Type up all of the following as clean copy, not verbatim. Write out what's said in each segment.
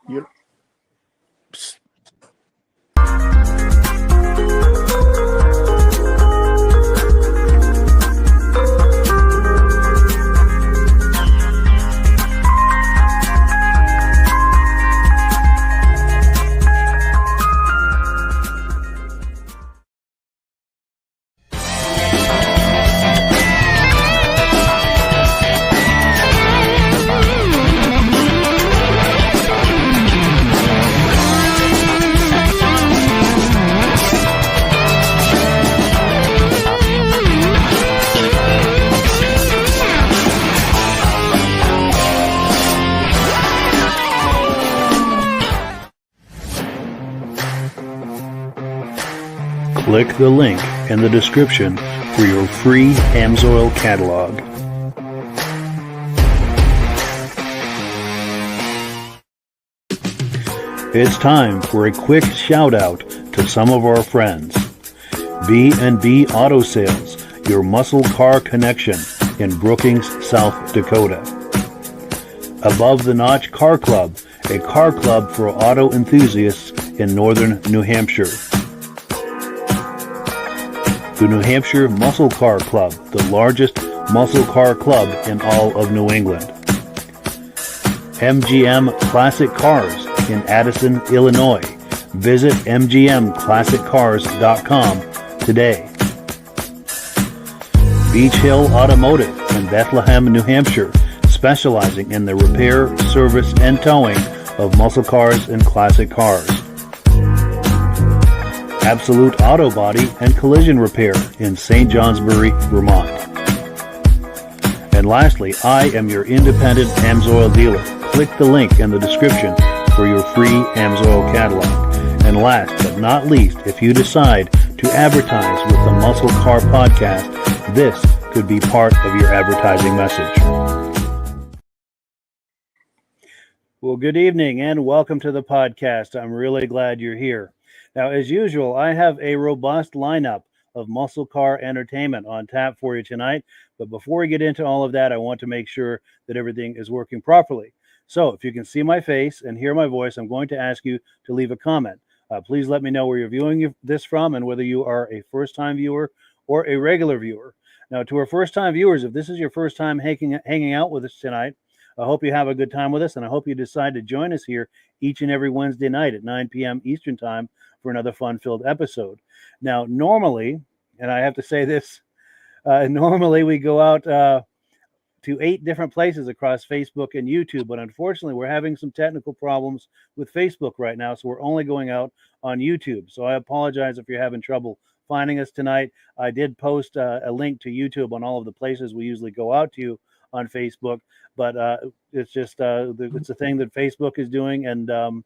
You Click the link in the description for your free Amsoil catalog. It's time for a quick shout out to some of our friends. B&B Auto Sales, your muscle car connection in Brookings, South Dakota. Above the Notch Car Club, a car club for auto enthusiasts in northern New Hampshire. The New Hampshire Muscle Car Club, the largest muscle car club in all of New England. MGM Classic Cars in Addison, Illinois. Visit mgmclassiccars.com today. Beach Hill Automotive in Bethlehem, New Hampshire, specializing in the repair, service, and towing of muscle cars and classic cars. Absolute Auto Body and Collision Repair in St. Johnsbury, Vermont. And lastly, I am your independent Amsoil dealer. Click the link in the description for your free Amsoil catalog. And last but not least, if you decide to advertise with the Muscle Car Podcast, this could be part of your advertising message. Well, good evening and welcome to the podcast. I'm really glad you're here. Now, as usual, I have a robust lineup of muscle car entertainment on tap for you tonight. But before we get into all of that, I want to make sure that everything is working properly. So if you can see my face and hear my voice, I'm going to ask you to leave a comment. Please let me know where you're viewing this from and whether you are a first-time viewer or a regular viewer. Now, to our first-time viewers, if this is your first time hanging out with us tonight, I hope you have a good time with us, and I hope you decide to join us here each and every Wednesday night at 9 p.m. Eastern Time for another fun-filled episode. Now, normally, and I have to say this, normally we go out to 8 different places across Facebook and YouTube, but unfortunately, we're having some technical problems with Facebook right now, so we're only going out on YouTube. So I apologize if you're having trouble finding us tonight. I did post a link to YouTube on all of the places we usually go out to on Facebook, but it's just it's a thing that Facebook is doing, and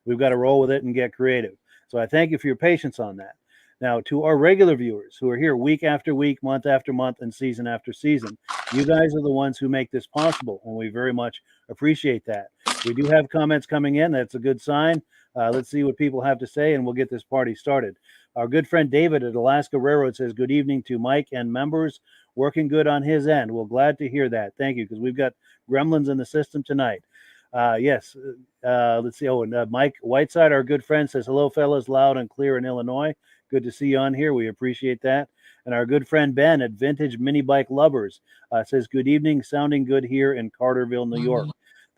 we've got to roll with it and get creative. So I thank you for your patience on that. Now, to our regular viewers who are here week after week, month after month, and season after season, you guys are the ones who make this possible, and we very much appreciate that. We do have comments coming in. That's a good sign. Let's see what people have to say, and we'll get this party started. Our good friend David at Alaska Railroad says, good evening to Mike and members. Working good on his end. Well, glad to hear that. Thank you, because we've got gremlins in the system tonight. Yes. Let's see. Oh, and Mike Whiteside, our good friend, says, hello, fellas, loud and clear in Illinois. Good to see you on here. We appreciate that. And our good friend Ben at Vintage Mini Bike Lovers says, good evening, sounding good here in Carterville, New York.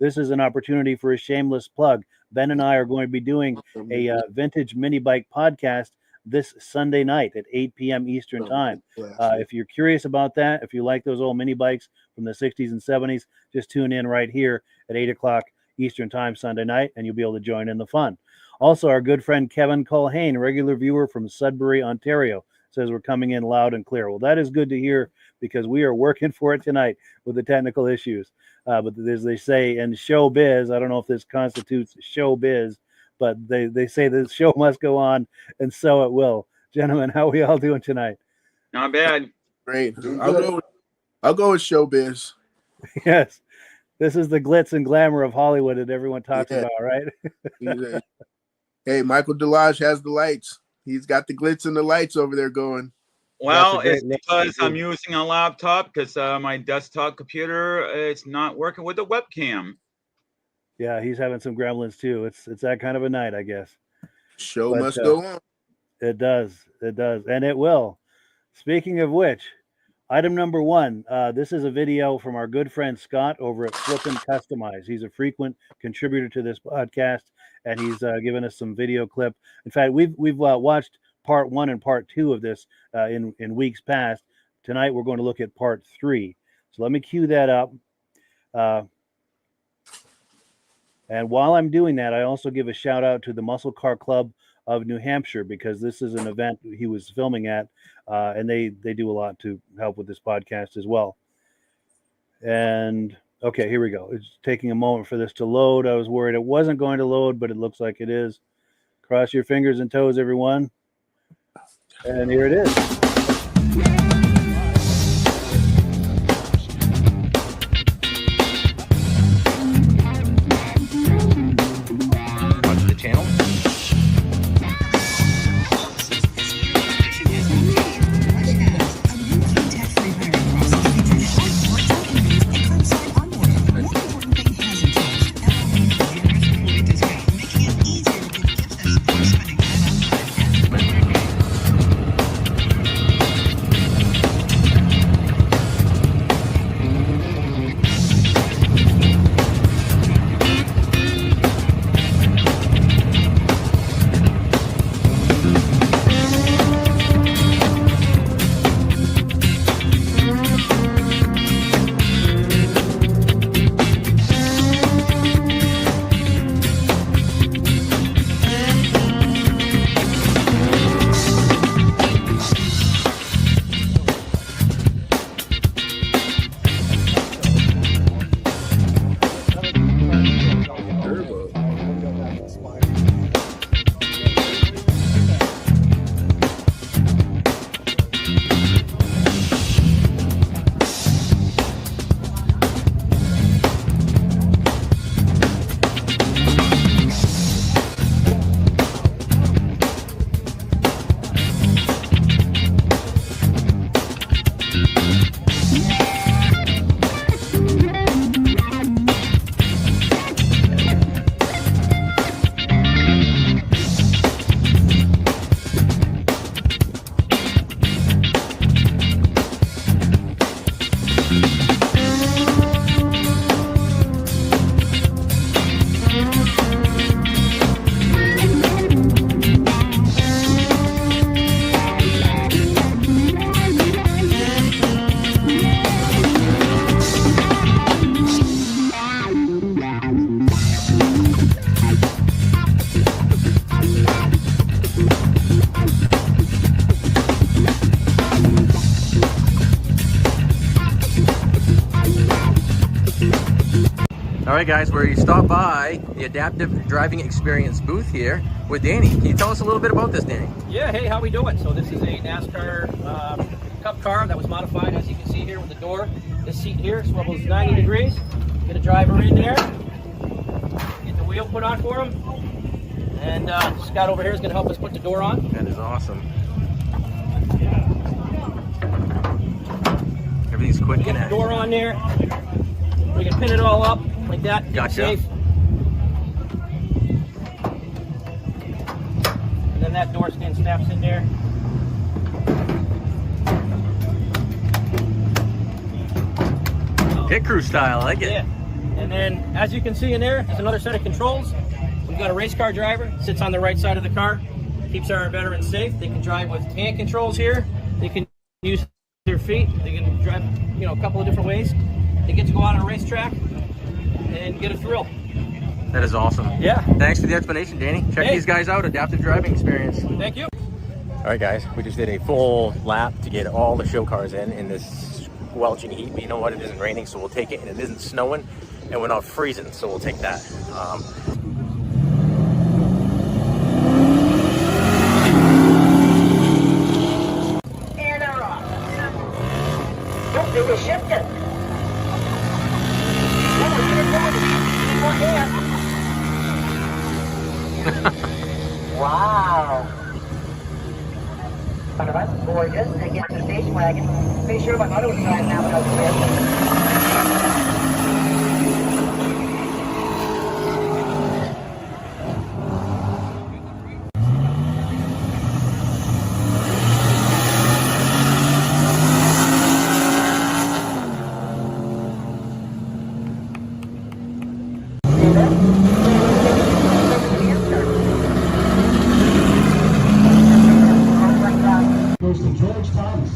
This is an opportunity for a shameless plug. Ben and I are going to be doing a Vintage Mini Bike podcast this Sunday night at 8 p.m. Eastern Time. If you're curious about that, if you like those old mini bikes from the 60s and 70s, just tune in right here at 8 o'clock Eastern Time Sunday night, and you'll be able to join in the fun. Also, our good friend Kevin Culhane, regular viewer from Sudbury, Ontario, says we're coming in loud and clear. Well, that is good to hear, because we are working for it tonight with the technical issues. But as they say in showbiz, I don't know if this constitutes showbiz, but they say the show must go on, and so it will. Gentlemen, how are we all doing tonight? Not bad. Great. I'll go with showbiz. Yes. This is the glitz and glamour of Hollywood that everyone talks about, right? Hey, Michael Delage has the lights. He's got the glitz and the lights over there going. Well, it's because I'm using a laptop, because my desktop computer it's not working with the webcam. Yeah, he's having some gremlins too. It's that kind of a night, I guess. Show must go on. It does, and it will. Speaking of which, item number one. This is a video from our good friend Scott over at Flippin Customize. He's a frequent contributor to this podcast, and he's given us some video clip. In fact, we've watched part 1 and part 2 of this in weeks past. Tonight we're going to look at part 3. So let me cue that up. And while I'm doing that, I also give a shout out to the Muscle Car Club of New Hampshire, because this is an event he was filming at, and they do a lot to help with this podcast as well. And okay, here we go. It's taking a moment for this to load. I was worried it wasn't going to load, but it looks like it is. Cross your fingers and toes, everyone. And here it is. Watch the channel. All right, guys, we stopped by the Adaptive Driving Experience booth here with Danny. Can you tell us a little bit about this, Danny? Yeah, hey, how we doing? So this is a NASCAR Cup car that was modified, as you can see here with the door. This seat here swivels 90 degrees. Get a driver in there, get the wheel put on for him, and Scott over here is going to help us put the door on. That is awesome. Everything's quick Get and the active. door on there. We can pin it all up like that. Keep it Gotcha. safe. And then that door stand snaps in there. Pit crew style, I like it. Yeah. And then, as you can see in there, there's another set of controls. We've got a race car driver, sits on the right side of the car, keeps our veterans safe. They can drive with hand controls here. They can use their feet. They can drive, a couple of different ways. They get to go out on a racetrack and get a thrill. That is awesome. Yeah. Thanks for the explanation, Danny. Check these guys out, Adaptive Driving Experience. Thank you. All right, guys, we just did a full lap to get all the show cars in this squelching heat. But you know what? It isn't raining, so we'll take it. And it isn't snowing, and we're not freezing, so we'll take that. And they're off. Don't do the shifting. Wow. That's gorgeous. I get the station wagon. Pretty sure my mother was driving that when I was a kid. Goes to George Thomas.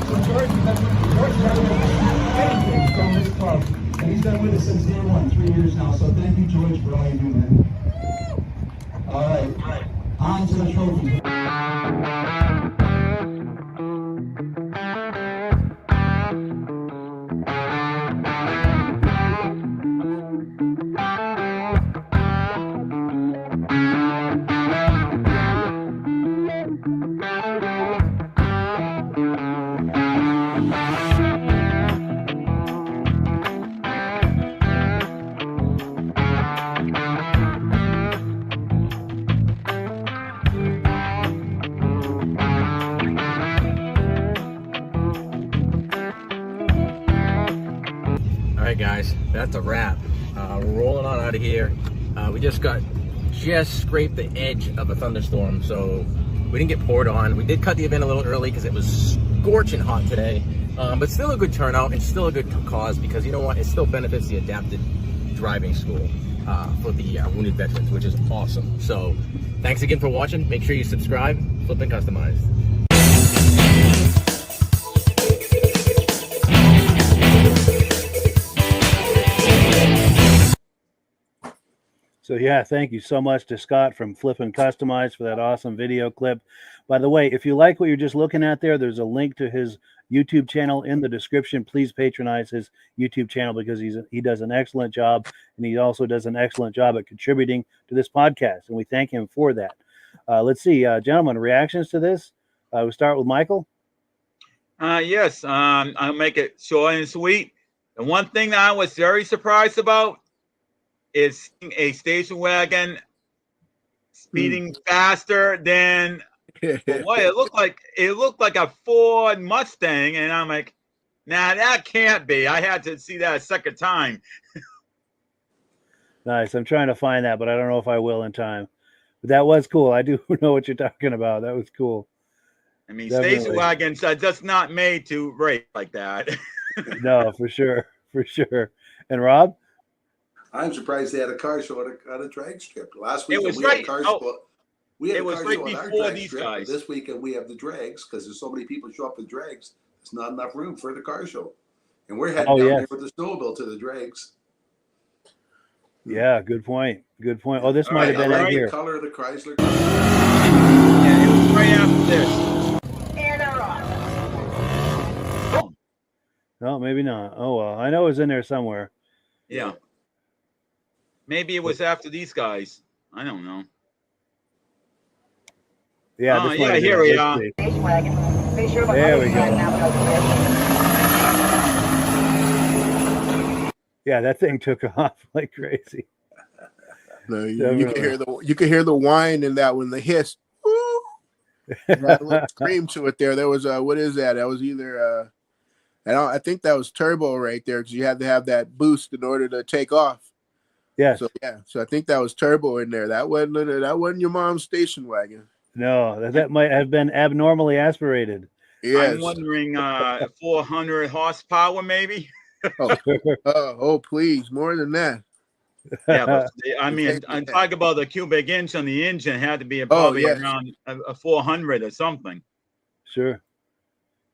So George from this club, and he's been with us since day one, 3 years now. So thank you, George, for all you do, man. All right, on to the trophy. Guys, that's a wrap. We're rolling on out of here. We just scraped the edge of a thunderstorm, so we didn't get poured on. We did cut the event a little early because it was scorching hot today, but still a good turnout and still a good cause, because you know what, it still benefits the adapted driving school for the wounded veterans, which is awesome. So thanks again for watching. Make sure you subscribe. Flippin' Customized. So yeah, thank you so much to Scott from Flippin' Customized for that awesome video clip. By the way, if you like what you're just looking at there, there's a link to his YouTube channel in the description. Please patronize his YouTube channel, because he does an excellent job, and he also does an excellent job at contributing to this podcast, and we thank him for that. Let's see, gentlemen, reactions to this. We'll start with Michael. Yes, I'll make it short and sweet. The one thing that I was very surprised about is seeing a station wagon speeding faster than what it looked like. It looked like a Ford Mustang, and I'm like, nah, that can't be. I had to see that a second time. Nice. I'm trying to find that, but I don't know if I will in time. But that was cool. I do know what you're talking about. That was cool. I mean, Definitely. station wagons are just not made to race like that. No, for sure. For sure. And Rob? I'm surprised they had a car show at a drag strip. Last week It was we right. had cars. We had It a was car right show on our before drag these strip. guys. But this weekend we have the drags, because there's so many people show up with drags. There's not enough room for the car show, and we're heading down here with the snowmobile to the drags. Yeah, good point. Good point. Oh, this All might right, have been I in like here. the color of the Chrysler. Yeah, it was right after this. And a rock. No, maybe not. Oh, well, I know it was in there somewhere. Yeah. Maybe it was after these guys. I don't know. Yeah, Oh, this yeah, might have here been we this are. station. Station wagon. Be sure There we go. Yeah, that thing took off like crazy. No, you can hear the whine in that one, the hiss. Woo! That little scream to it there. There was what is that? That was either I think that was turbo right there, because you had to have that boost in order to take off. Yes. So I think that was turbo in there. That wasn't your mom's station wagon. No, that might have been abnormally aspirated. Yes. I'm wondering 400 horsepower maybe. Oh, please, more than that. Yeah, but I mean, I'm talking about the cubic inch on the engine. It had to be probably around a 400 or something. Sure.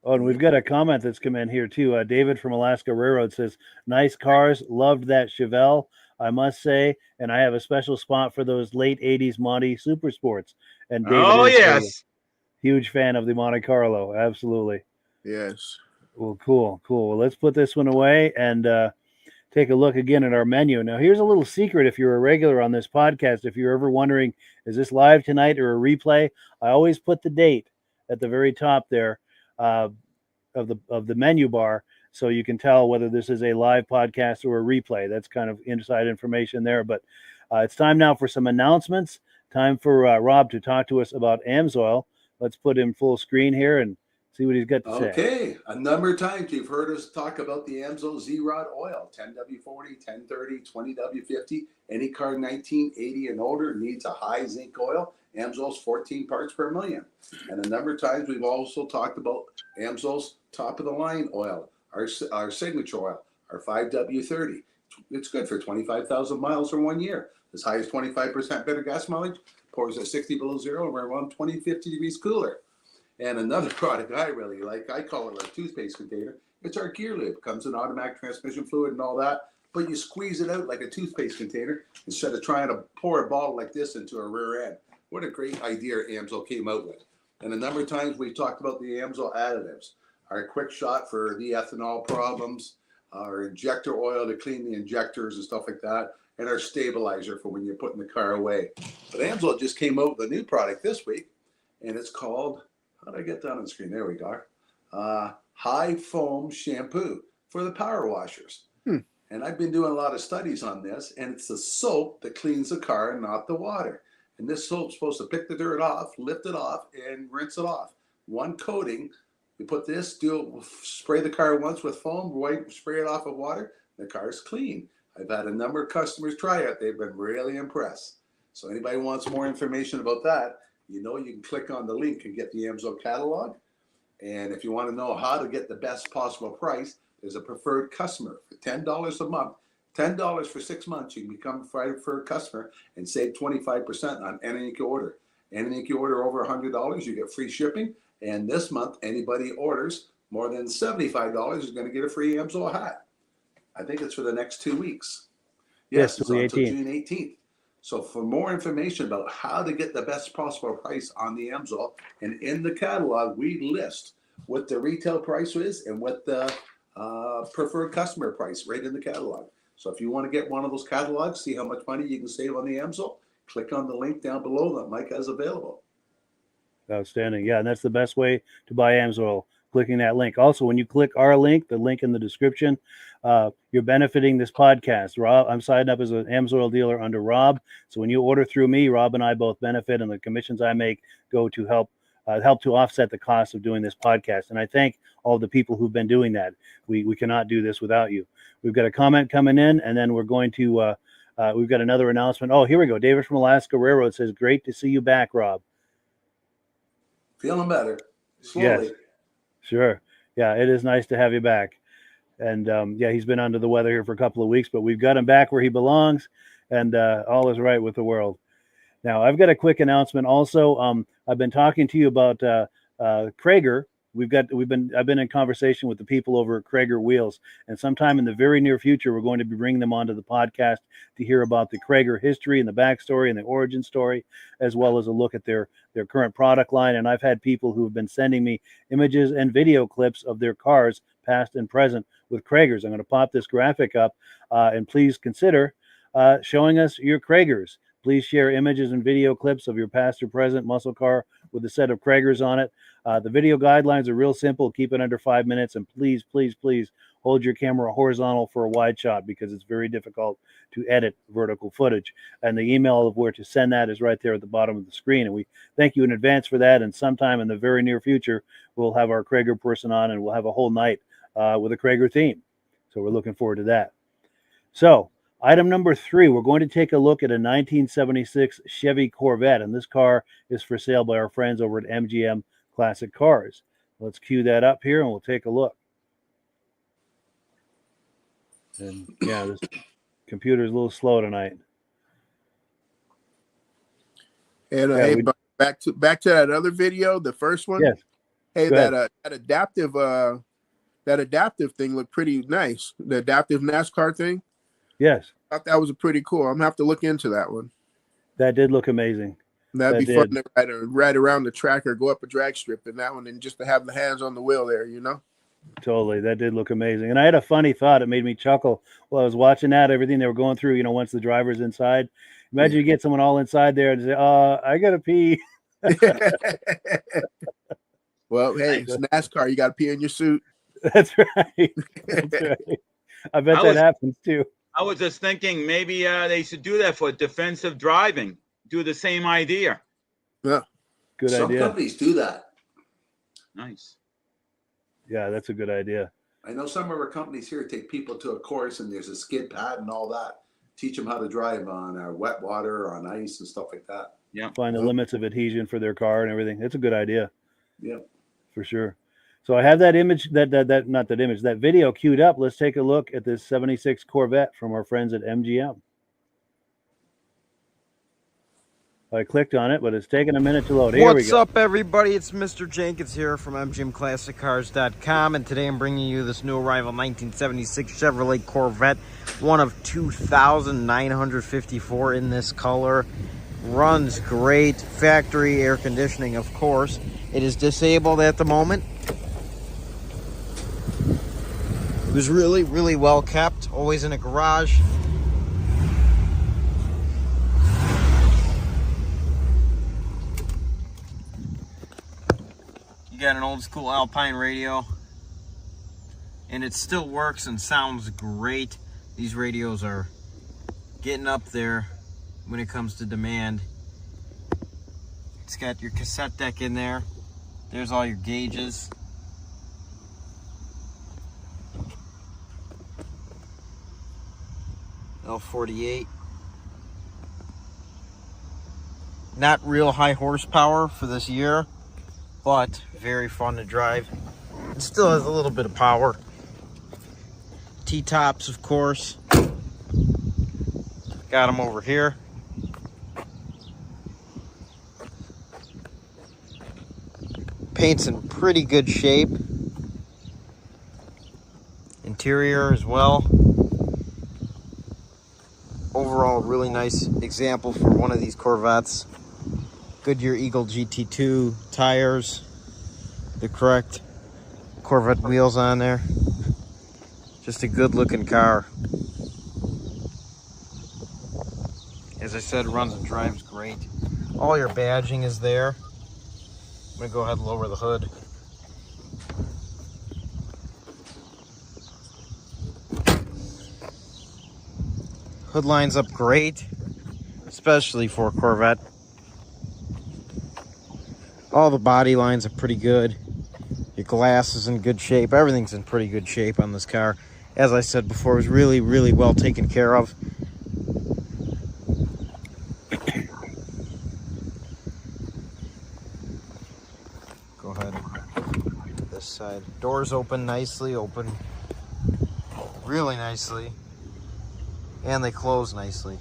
Oh, and we've got a comment that's come in here too. David from Alaska Railroad says, "Nice cars, loved that Chevelle, I must say, and I have a special spot for those late '80s Monte Super Sports." And David is a huge fan of the Monte Carlo. Absolutely. Yes. Well, cool. Well, let's put this one away and take a look again at our menu. Now, here's a little secret if you're a regular on this podcast. If you're ever wondering, is this live tonight or a replay? I always put the date at the very top there of the menu bar, so you can tell whether this is a live podcast or a replay. That's kind of inside information there. But it's time now for some announcements. Time for Rob to talk to us about Amsoil. Let's put him full screen here and see what he's got to say. Okay, a number of times you've heard us talk about the Amsoil Z-Rod oil, 10W40, 1030, 20W50. Any car 1980 and older needs a high zinc oil. Amsoil's 14 parts per million. And a number of times we've also talked about Amsoil's top of the line oil, our signature oil, our 5W30. It's good for 25,000 miles or 1 year. As high as 25% better gas mileage, pours at 60 below zero, and we're around 20, 50 degrees cooler. And another product I really like, I call it a toothpaste container. It's our gear lube. Comes in automatic transmission fluid and all that, but you squeeze it out like a toothpaste container instead of trying to pour a bottle like this into a rear end. What a great idea Amsoil came out with. And a number of times we talked about the Amsoil additives, our quick shot for the ethanol problems, our injector oil to clean the injectors and stuff like that, and our stabilizer for when you're putting the car away. But Amsoil just came out with a new product this week, and it's called, how did I get that on the screen? There we go. High foam shampoo for the power washers. And I've been doing a lot of studies on this, and it's the soap that cleans the car and not the water. And this soap's supposed to pick the dirt off, lift it off, and rinse it off. One coating. You put this, spray the car once with foam, spray it off with water, the car's clean. I've had a number of customers try it. They've been really impressed. So anybody wants more information about that, you can click on the link and get the Amsoil catalog. And if you want to know how to get the best possible price, there's a preferred customer for $10 a month. $10 for 6 months, you can become a preferred customer and save 25% on anything you order. Anything you order over $100, you get free shipping. And this month, anybody orders more than $75 is going to get a free Amsoil hat. I think it's for the next 2 weeks. Yes, it's until June 18th. So for more information about how to get the best possible price on the Amsoil, and in the catalog, we list what the retail price is and what the preferred customer price right in the catalog. So if you want to get one of those catalogs, see how much money you can save on the Amsoil, click on the link down below that Mike has available. Outstanding. Yeah, and that's the best way to buy Amsoil, clicking that link. Also, when you click our link, the link in the description, you're benefiting this podcast. Rob, I'm signed up as an Amsoil dealer under Rob. So when you order through me, Rob and I both benefit, and the commissions I make go to help to offset the cost of doing this podcast. And I thank all the people who've been doing that. We cannot do this without you. We've got a comment coming in, and then we're going to, we've got another announcement. Oh, here we go. David from Alaska Railroad says, great to see you back, Rob. Feeling better. Slowly. Yes, sure. Yeah, it is nice to have you back. And yeah, he's been under the weather here for a couple of weeks, but we've got him back where he belongs, and all is right with the world. Now, I've got a quick announcement also. I've been talking to you about Krager. I've been in conversation with the people over at Krager Wheels, and sometime in the very near future, we're going to be bringing them onto the podcast to hear about the Krager history and the backstory and the origin story, as well as a look at their current product line. And I've had people who have been sending me images and video clips of their cars, past and present, with Kragers. I'm going to pop this graphic up, and please consider showing us your Kragers. Please share images and video clips of your past or present muscle car with a set of Kragers on it. The video guidelines are real simple. Keep it under 5 minutes, and please, please, please hold your camera horizontal for a wide shot, because it's very difficult to edit vertical footage. And the email of where to send that is right there at the bottom of the screen. And we thank you in advance for that. And sometime in the very near future, we'll have our Krager person on, and we'll have a whole night with a Krager theme. So we're looking forward to that. So item number 3, we're going to take a look at a 1976 Chevy Corvette, and this car is for sale by our friends over at MGM Classic Cars. Let's cue that up here, and we'll take a look. And yeah, this computer's a little slow tonight. And Yeah, hey, back to that other video, the first one. Yes. Hey, Go ahead. that adaptive thing looked pretty nice. The adaptive NASCAR thing. Yes. I thought that was pretty cool. I'm gonna have to look into that one. That did look amazing. That'd be fun to ride around the track or go up a drag strip in that one, and just to have the hands on the wheel there, Totally. That did look amazing. And I had a funny thought. It made me chuckle while I was watching that, everything they were going through, once the driver's inside. Imagine you get someone all inside there and say, I got to pee. Well, hey, it's NASCAR. You got to pee in your suit. That's right. That's right. I bet that happens too. I was just thinking maybe they should do that for defensive driving. Do the same idea. Yeah. Good idea. Some companies do that. Nice. Yeah, that's a good idea. I know some of our companies here take people to a course, and there's a skid pad and all that. Teach them how to drive on wet water, on ice, and stuff like that. Yeah. Find the limits of adhesion for their car and everything. It's a good idea. Yeah. For sure. So I have that image, that video queued up. Let's take a look at this 76 Corvette from our friends at MGM. I clicked on it, but it's taking a minute to load. Here we go. What's up, everybody? It's Mr. Jenkins here from MGMClassicCars.com, and today I'm bringing you this new arrival 1976 Chevrolet Corvette, one of 2,954 in this color. Runs great, factory air conditioning, of course. It is disabled at the moment. It was really, really well kept, always in a garage. You got an old school Alpine radio, and it still works and sounds great. These radios are getting up there when it comes to demand. It's got your cassette deck in there. There's all your gauges. L48. Not real high horsepower for this year, but very fun to drive. It still has a little bit of power. T-tops, of course. Got them over here. Paint's in pretty good shape. Interior as well. Overall, really nice example for one of these Corvettes. Goodyear Eagle GT2 tires. The correct Corvette wheels on there. Just a good looking car. As I said, runs and drives great. All your badging is there. I'm gonna go ahead and lower the hood. Hood lines up great, especially for a Corvette. All the body lines are pretty good. Your glass is in good shape. Everything's in pretty good shape on this car. As I said before, it was really, really well taken care of. Go ahead and to this side. Doors open nicely, open really nicely. And they close nicely.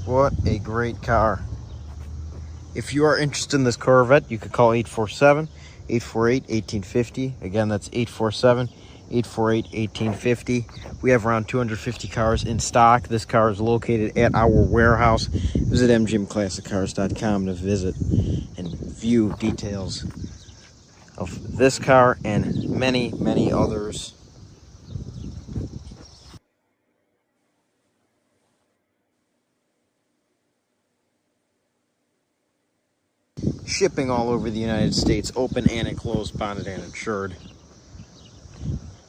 What a great car. If you are interested in this Corvette, you could call 847-848-1850. Again, that's 847-848-1850. We have around 250 cars in stock. This car is located at our warehouse. Visit mgmclassicCars.com to visit and view details of this car and many, many others. Shipping all over the United States, open and enclosed, bonded and insured.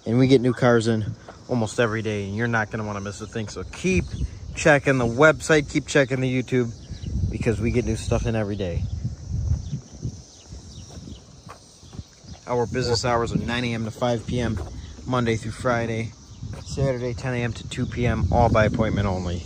And we get new cars in almost every day, and you're not going to want to miss a thing. So keep checking the website, keep checking the YouTube, because we get new stuff in every day. Our business hours are 9 a.m. to 5 p.m. Monday through Friday. Saturday, 10 a.m. to 2 p.m. all by appointment only.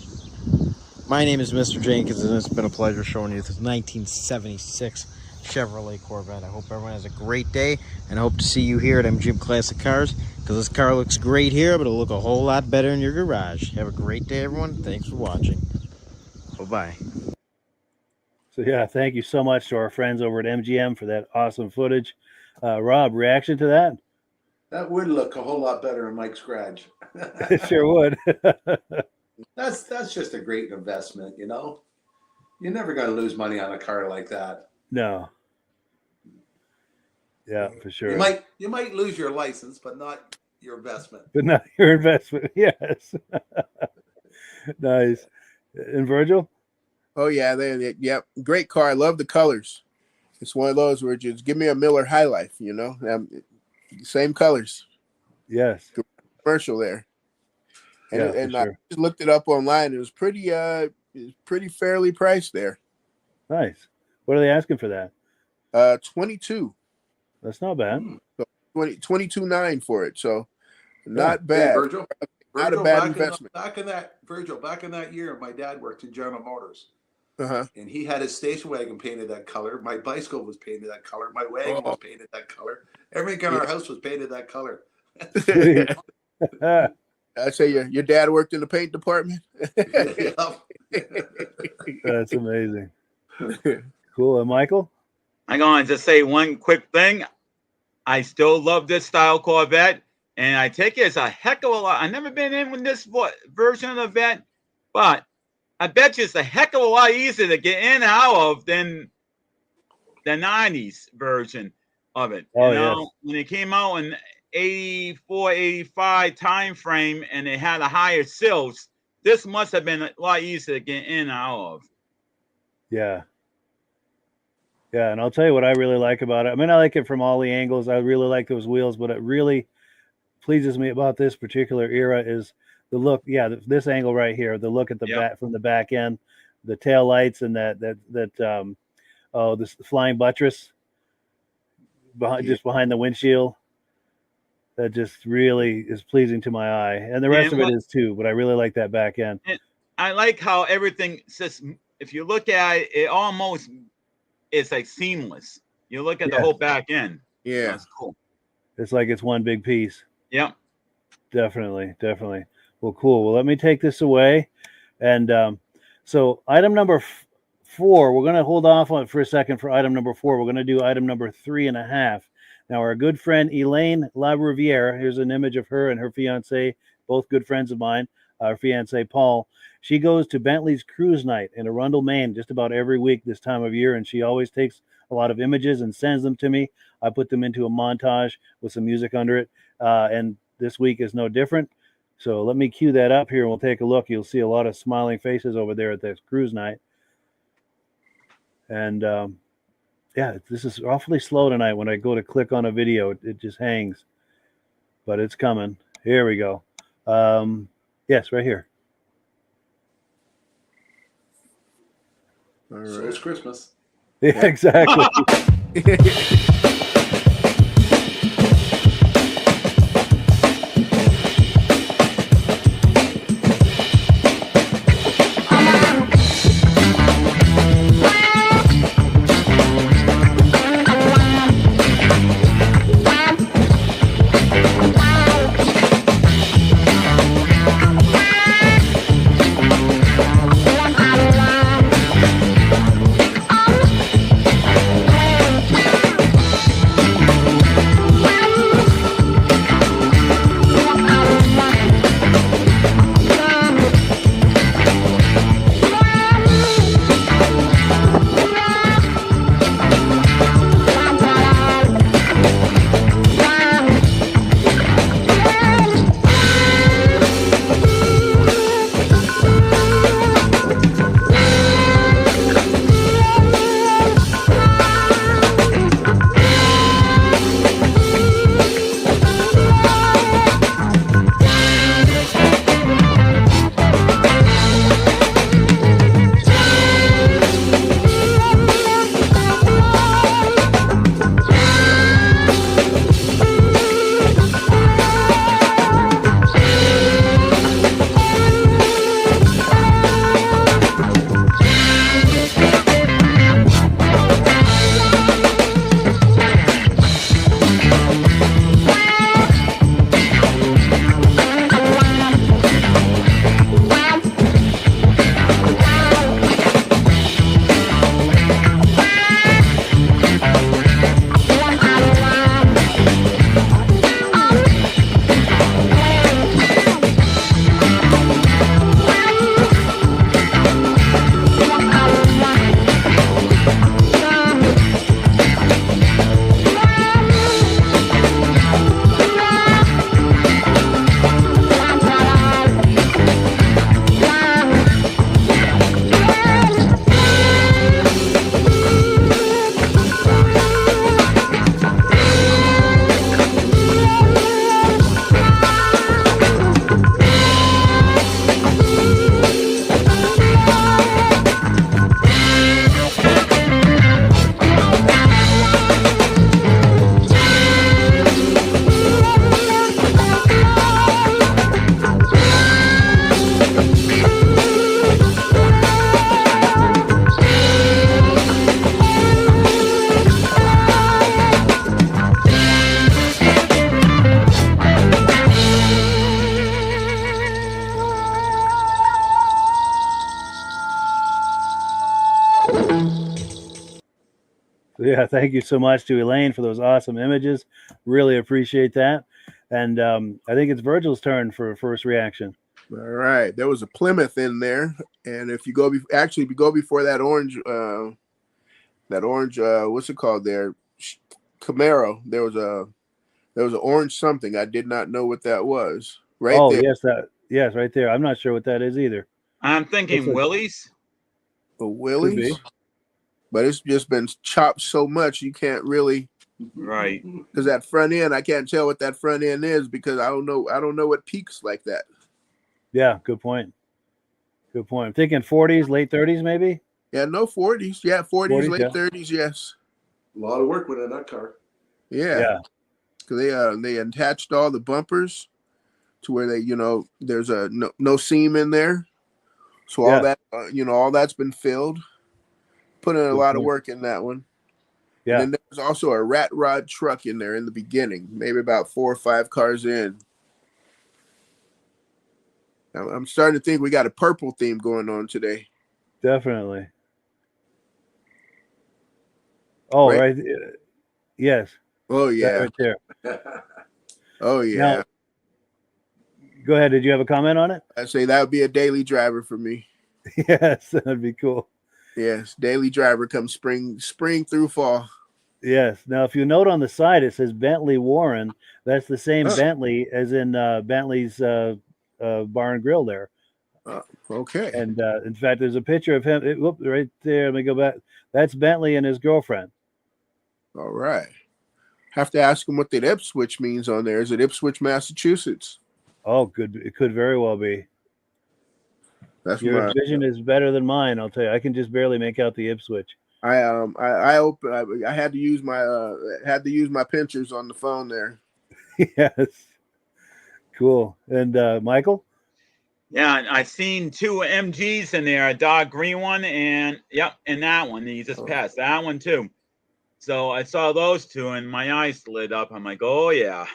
My name is Mr. Jenkins, and it's been a pleasure showing you this 1976 Chevrolet Corvette. I hope everyone has a great day, and I hope to see you here at MGM Classic Cars, because this car looks great here, but it'll look a whole lot better in your garage. Have a great day, everyone. Thanks for watching. Bye-bye. So yeah, thank you so much to our friends over at MGM for that awesome footage. Rob, reaction to that? That would look a whole lot better in Mike's garage. It sure would. That's just a great investment, you know. You're never going to lose money on a car like that. No. Yeah, for sure. You might lose your license, but not your investment. But not your investment. Yes. Nice. And Virgil? Oh yeah, yep, great car. I love the colors. It's one of those where just give me a Miller High Life, you know, same colors. Yes. Commercial there. And, Yeah, and for I sure. just looked it up online. It was pretty fairly priced there. Nice. What are they asking for that? 22. That's not bad. So 22.9 for it. So not bad. Hey, Virgil, Not a bad investment. Back in that year, my dad worked at General Motors. Uh-huh. And he had his station wagon painted that color. My bicycle was painted that color. My wagon was painted that color. Everything in our house was painted that color. Sweet. I say your dad worked in the paint department. That's amazing. Cool. And Michael? I'm going to say one quick thing. I still love this style Corvette, and I take it as a heck of a lot. I've never been in with this version of the Vet, but I bet you it's a heck of a lot easier to get in and out of than the 90s version of it. Oh, you know, yes. when it came out in 84, 85 time frame and it had a higher sills, this must have been a lot easier to get in and out of. Yeah. Yeah, and I'll tell you what I really like about it. I mean, I like it from all the angles. I really like those wheels, but it really pleases me about this particular era is the look. Yeah, this angle right here, the look at the back from the back end, the tail lights, and this flying buttress just behind the windshield. That just really is pleasing to my eye, and the rest of it is too. But I really like that back end. And I like how everything says. If you look at it, it almost is like seamless. You look at the whole back end. Yeah, that's cool. It's like it's one big piece. Yeah, definitely. Well, cool. Well, let me take this away, and so item number 4. We're going to hold off on it for a second for item number 4. We're going to do item number 3.5. Now, our good friend Elaine LaRiviere, here's an image of her and her fiance, both good friends of mine, our fiance Paul. She goes to Bentleys Cruise Night in Arundel, Maine, just about every week this time of year, and she always takes a lot of images and sends them to me. I put them into a montage with some music under it, and this week is no different. So let me cue that up here, and we'll take a look. You'll see a lot of smiling faces over there at this cruise night. And yeah, this is awfully slow tonight. When I go to click on a video, it just hangs. But it's coming. Here we go. Yes, right here. All right. So it's Christmas. Yeah, exactly. Yeah, thank you so much to Elaine for those awesome images. Really appreciate that. And I think it's Virgil's turn for a first reaction. All right, there was a Plymouth in there, and if you go if you go before that orange what's it called there, Camaro, there was an orange something. I did not know what that was. Right there. Yes, right there. I'm not sure what that is either. I'm thinking Willie's. A Willie's, but it's just been chopped so much you can't really. Right. Because that front end, I can't tell what that front end is because I don't know what peaks like that. Yeah, good point. Good point. I'm thinking 40s, late 30s, maybe. Yeah, no 40s. Yeah, 40s, late 30s. Yes. A lot of work went in that car. Yeah. Because they attached all the bumpers to where they, there's a no seam in there, so all that, all that's been filled. Put in a lot of work in that one. Yeah. And then there's also a rat rod truck in there in the beginning, maybe about 4 or 5 cars in. I'm starting to think we got a purple theme going on today. Definitely. Oh, right. Yes. Oh, yeah. That right there. Oh, yeah. Now, go ahead. Did you have a comment on it? I'd say that would be a daily driver for me. Yes, that'd be cool. Yes, daily driver comes spring through fall. Yes. Now, if you note on the side, it says Bentley Warren. That's the same Bentley as in Bentley's Bar and Grill there. Okay. And in fact, there's a picture of him right there. Let me go back. That's Bentley and his girlfriend. All right. Have to ask him what that Ipswich means on there. Is it Ipswich, Massachusetts? Oh, good. It could very well be. Your vision is better than mine. I'll tell you. I can just barely make out the Ipswich. I had to use my pinchers on the phone there. Yes. Cool. And Michael? Yeah, I seen 2 MGs in there, a dark green one and that one. And you just passed that one too. So I saw those 2 and my eyes lit up. I'm like, oh yeah.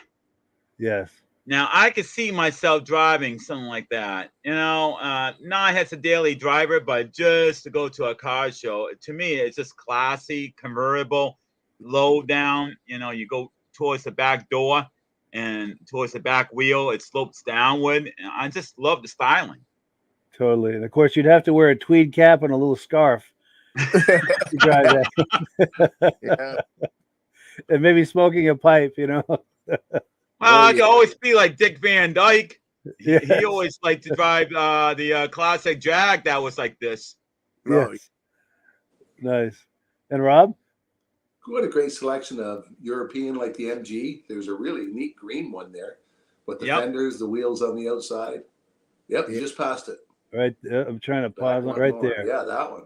Yes. Now I could see myself driving something like that. Not as a daily driver, but just to go to a car show. To me, it's just classy, convertible, low down. You go towards the back door and towards the back wheel, it slopes downward. And I just love the styling. Totally. And of course, you'd have to wear a tweed cap and a little scarf to drive that. Yeah. And maybe smoking a pipe, Well, I could always be like Dick Van Dyke. Yes. He always liked to drive the classic Jag that was like this. Yes. Nice. And Rob? What a great selection of European, like the MG. There's a really neat green one there with the fenders, the wheels on the outside. Yep, you just passed it. Right. I'm trying to pause it right there. Yeah, that one.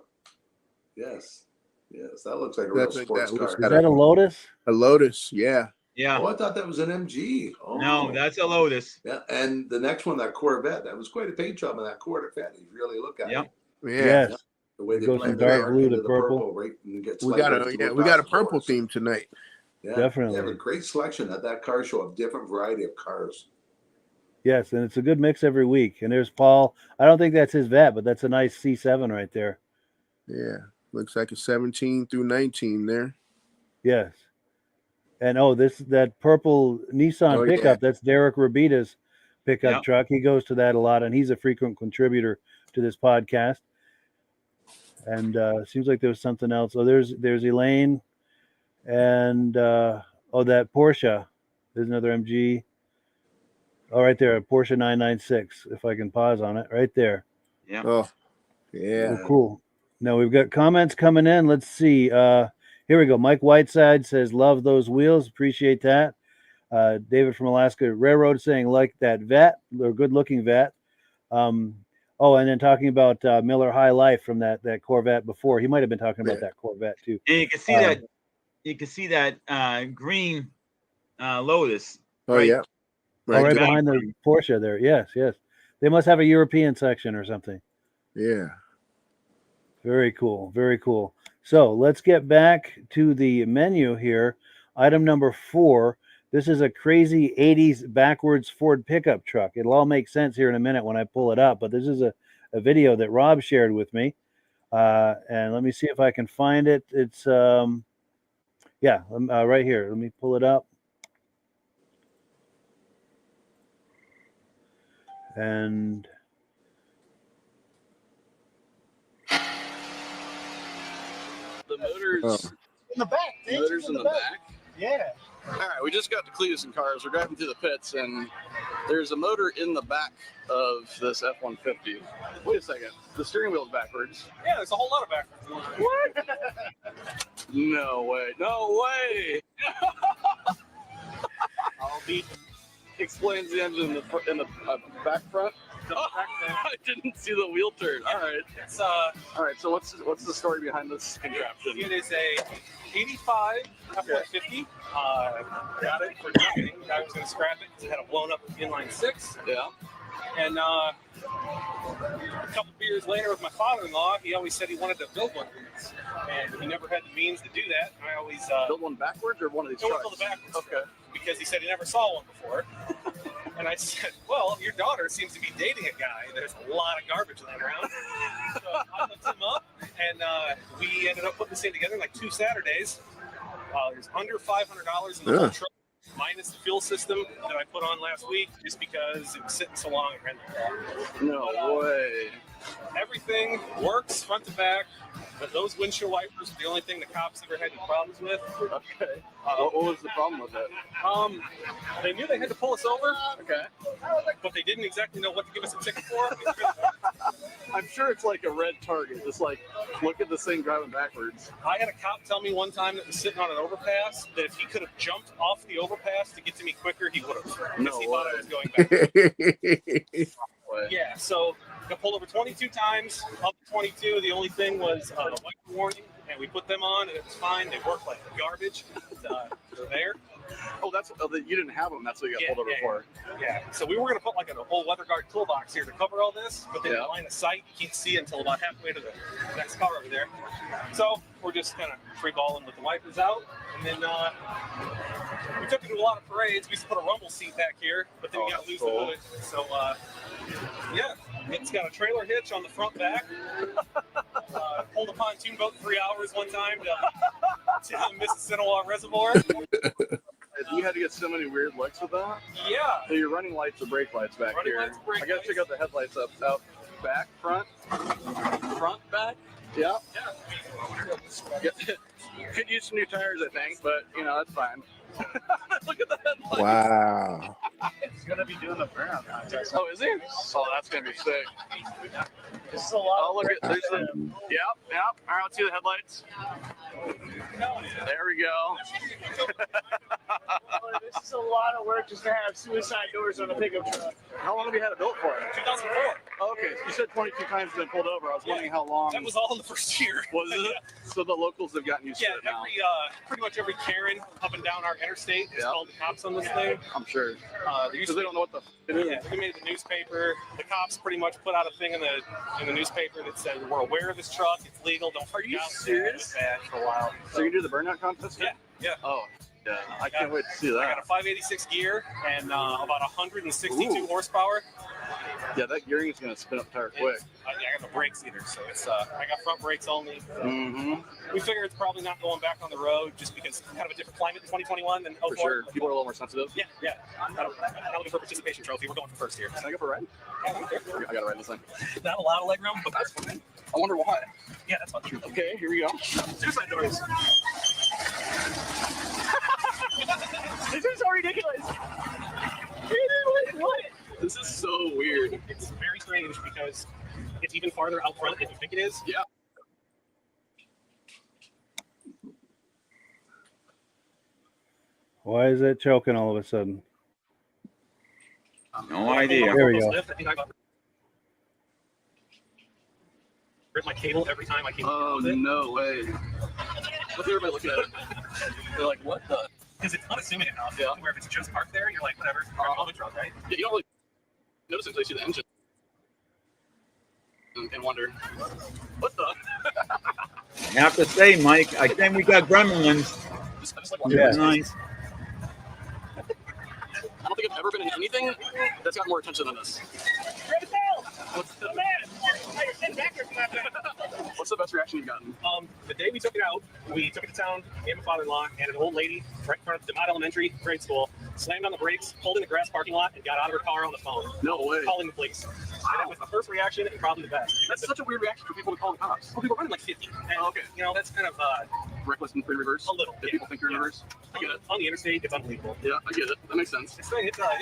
Yes. That looks like a real sports car. Is that a Lotus? A Lotus, yeah. Yeah. Oh, I thought that was an MG. Oh. No, that's a Lotus. Yeah, and the next one, that Corvette, that was quite a paint job on that Corvette. You really look at it. Yes. The way they goes from dark blue to purple. Right, and we got a purple theme tonight. Yeah, definitely. They have a great selection at that car show of different variety of cars. Yes, and it's a good mix every week. And there's Paul. I don't think that's his vet, but that's a nice C7 right there. Yeah, looks like a 17 through 19 there. Yes. And that purple Nissan pickup, that's Derek Rabita's pickup truck. He goes to that a lot, and he's a frequent contributor to this podcast. And seems like there was something else. Oh, there's Elaine, and that Porsche. There's another MG. Oh, right there, a Porsche 996. If I can pause on it, right there. Yeah. Oh, yeah. Oh, cool. Now we've got comments coming in. Let's see. Here we go. Mike Whiteside says, "Love those wheels. Appreciate that." David from Alaska Railroad saying, "Like that vet, or good-looking vet." And then talking about Miller High Life from that Corvette before. He might have been talking about that Corvette too. And you can see that. You can see that green Lotus. Oh yeah, right behind the Porsche there. Yes. They must have a European section or something. Yeah. Very cool. Very cool. So let's get back to the menu here. Item number 4. This is a crazy 80s backwards Ford pickup truck. It'll all make sense here in a minute when I pull it up, but this is a video that Rob shared with me. And let me see if I can find it. It's Yeah, right here. Let me pull it up. And the motor's in the back. Motor's in the back. Yeah. All right, we just got to Cletus and Cars. We're driving through the pits, and there's a motor in the back of this F-150. Wait a second. The steering wheel's backwards. Yeah, there's a whole lot of backwards. What? No way. No way. I'll be. Explains the engine in the back front. Oh, I didn't see the wheel turn. All right. It's All right. So what's the story behind this contraption? It is a 85 F-150. Got it for nothing. I was going to scrap it because it had a blown up inline six. Yeah. And a couple of years later with my father-in-law, he always said he wanted to build one of these. And he never had the means to do that. I always build one backwards or one of these trucks? trucks? Build it backwards. Okay. Because he said he never saw one before. And I said, well, your daughter seems to be dating a guy. There's a lot of garbage laying around. So I looked him up, and we ended up putting this thing together in like 2 Saturdays. There's under $500 in the whole truck, minus the fuel system that I put on last week, just because it was sitting so long and rented. No way. Everything works front to back, but those windshield wipers are the only thing the cops ever had any problems with. Okay. What was the problem with it? They knew they had to pull us over. Okay. But they didn't exactly know what to give us a ticket for. I'm sure it's like a red target. Just like, look at this thing driving backwards. I had a cop tell me one time that was sitting on an overpass that if he could have jumped off the overpass to get to me quicker, he would have. Because he thought I was going backwards. Yeah, so got pulled over 22 times. Up to 22, the only thing was wiper warning, and we put them on, and it was fine. They worked like garbage. They're there. Oh, you didn't have them. That's what you got pulled over for. Yeah. So we were going to put like a whole weather guard toolbox here to cover all this, but then the line of sight, you can't see until about halfway to the next car over there. So we're just kind of free balling with the wipers out, and then we took it to a lot of parades. We used to put a rumble seat back here, but then we got to lose the hood. So yeah, it's got a trailer hitch on the front back. Pulled a pontoon boat 3 hours one time to the Mississippi Reservoir. You had to get so many weird looks with that? Yeah. So you're running lights or brake lights back here. I gotta check out the headlights out back, front, back. Yeah. Could use some new tires, I think, but that's fine. Look at the headlights. Wow. He's gonna be doing the burnout contest. Oh, is he? Oh, that's gonna be sick. This is a lot. Oh, look at there's the. Yep. All right, let's see the headlights. There we go. This is a lot of work just to have suicide doors on a pickup truck. How long have you had it built for? 2004. Oh, okay, you said 22 times you've been pulled over. I was wondering how long. That was all in the first year. Was it? So the locals have gotten used to it now. Pretty much every Karen up and down our interstate has called the cops on this thing. I'm sure. Because they don't know what the it is. Yeah, we made the newspaper. The cops pretty much put out a thing in the newspaper that said we're aware of this truck. It's legal. Don't. Are you serious? Bad for a while. So you do the burnout contest? Yeah. Oh. Yeah, I can't wait to see that. I got a 586 gear and about 162 horsepower. Yeah, that gearing is going to spin up tire quick. I got the brakes either, so it's I got front brakes only. We figure it's probably not going back on the road just because it's kind of a different climate in 2021 than 04. For sure. People are a little more sensitive. Yeah. I'm not looking for a participation trophy. We're going for first here. Can I go for a ride? Yeah, I got to ride this thing. Not a lot of leg room, but that's fine. I wonder why. Yeah, that's not true. Okay, here we go. Suicide doors. This is so ridiculous. What? This is so weird. It's very strange because it's even farther out front than you think it is. Yeah. why is it choking all of a sudden? No idea. There we go. Rip my cable every time I came. Oh, no way. What's everybody looking at it? They're like, what the? Because it's unassuming enough. Where if it's just parked there, you're like, whatever. I'll be drunk, right? Yeah, you don't really notice until you see the engine and wonder, what the? I have to say, Mike, I think we got gremlins. Yeah. Nice. I don't think I've ever been in anything that's got more attention than this. What's the best reaction you've gotten? The day we took it out, we took it to town, me and my father-in-law, and an old lady right in front of DeMott Elementary grade school slammed on the brakes, pulled in the grass parking lot, and got out of her car on the phone. No way. Calling the police. And that was the first reaction and probably the best. That's such a weird reaction for people to call the cops. Well, people running like 50. And, okay. You know, that's kind of reckless and free reverse. A little. If people think you're in reverse. I get it. On the interstate, it's unbelievable. Yeah, I get it. That makes sense. It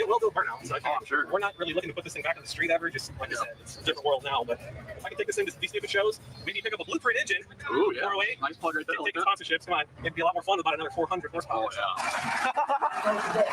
will do a burnout. So I'm sure. We're not really looking to put this thing back on the street ever. Just like I said, it's a different world now. But if I can take this into these stupid shows, maybe pick up a Blueprint engine. Ooh, yeah. 408. Nice plug right there. Take the sponsorships. Come on. It'd be a lot more fun with about another 400 horsepower. Oh, yeah.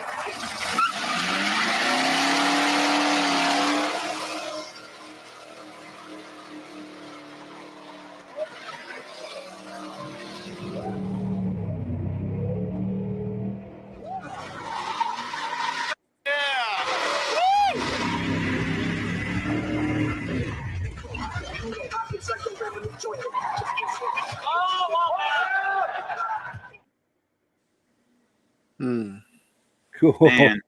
Cool. Man.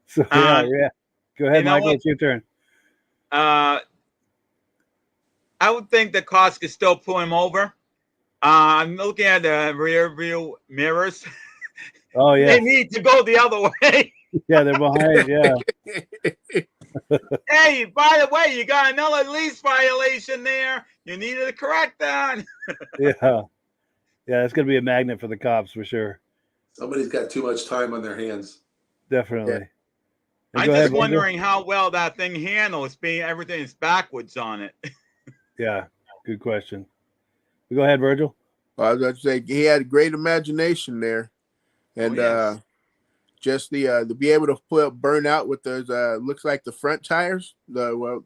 So yeah. Go ahead, Michael. It's your turn. I would think the cops could still pull him over. I'm looking at the rear view mirrors. Oh yeah. They need to go the other way. Yeah, they're behind. Yeah. Hey, by the way, you got another lease violation there. You needed to correct that. Yeah. Yeah, it's gonna be a magnet for the cops for sure. Somebody's got too much time on their hands. Definitely. Yeah. I'm just wondering how well that thing handles being everything is backwards on it. Yeah, good question. Go ahead, Virgil. Well, I was going to say he had a great imagination there, and just the to be able to burn out with those looks like the front tires, the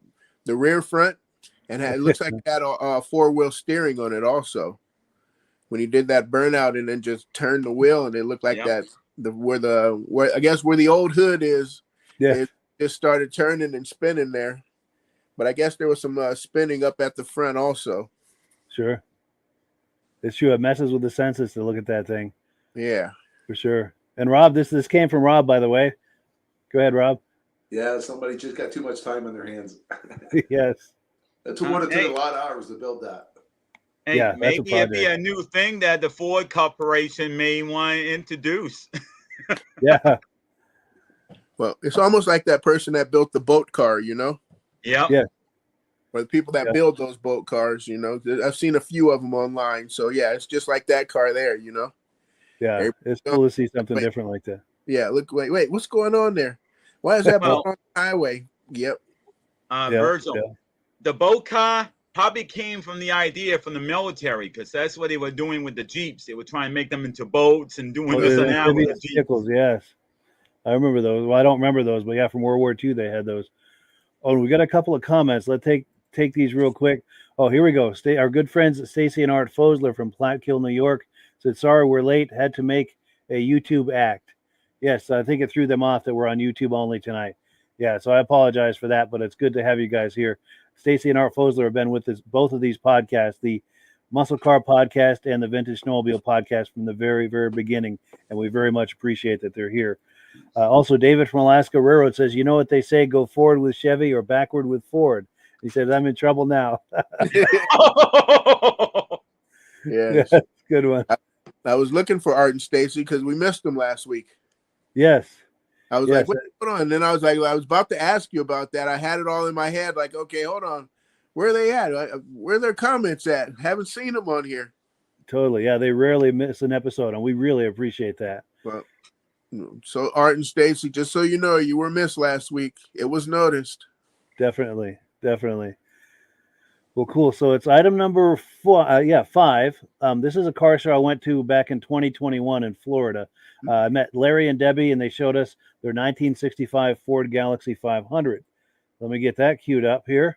rear front, and it looks like it had a four-wheel steering on it also. When he did that burnout and then just turned the wheel, and it looked like that where I guess where the old hood is. Yeah, it just started turning and spinning there, but I guess there was some spinning up at the front also. Sure, it's true. It messes with the senses to look at that thing. Yeah, for sure. And Rob, this came from Rob, by the way. Go ahead, Rob. Yeah, somebody just got too much time on their hands. Yes, that's what it took a lot of hours to build that. Hey, yeah, maybe it'd be a new thing that the Ford Corporation may want to introduce. Yeah. Well, it's almost like that person that built the boat car, you know? Yeah. Yeah. Or the people that build those boat cars, you know? I've seen a few of them online. So, yeah, it's just like that car there, you know? Yeah, it's cool to see something different like that. Yeah, look, wait, what's going on there? Why is that boat on the highway? Yep. Virgil, the boat car probably came from the idea from the military, because that's what they were doing with the Jeeps. They were trying to make them into boats and doing this and that with the Jeeps. Vehicles, yes. I remember those. Well, I don't remember those, but yeah, from World War II they had those. Oh, we got a couple of comments. Let's take these real quick. Oh, here we go. Our good friends Stacy and Art Fosler from Plattkill, New York said, sorry we're late. Had to make a YouTube act. Yes, I think it threw them off that we're on YouTube only tonight. Yeah, so I apologize for that, but it's good to have you guys here. Stacy and Art Fosler have been with us, both of these podcasts, the Muscle Car podcast and the Vintage Snowmobile podcast from the very, very beginning, and we very much appreciate that they're here. Also, David from Alaska Railroad says, you know what they say, go forward with Chevy or backward with Ford. He said, I'm in trouble now. Yeah, good one. I was looking for Art and Stacy because we missed them last week. Yes. I was like, what's going on? And then I was about to ask you about that. I had it all in my head, like, okay, hold on. Where are they at? Where are their comments at? Haven't seen them on here. Totally. Yeah, they rarely miss an episode, and we really appreciate that. Well, so Art and Stacy, just so you know, you were missed last week. It was noticed. Definitely. Well, cool. So it's item number 5. This is a car show I went to back in 2021 in Florida. I met Larry and Debbie, and they showed us their 1965 Ford Galaxie 500. Let me get that queued up here.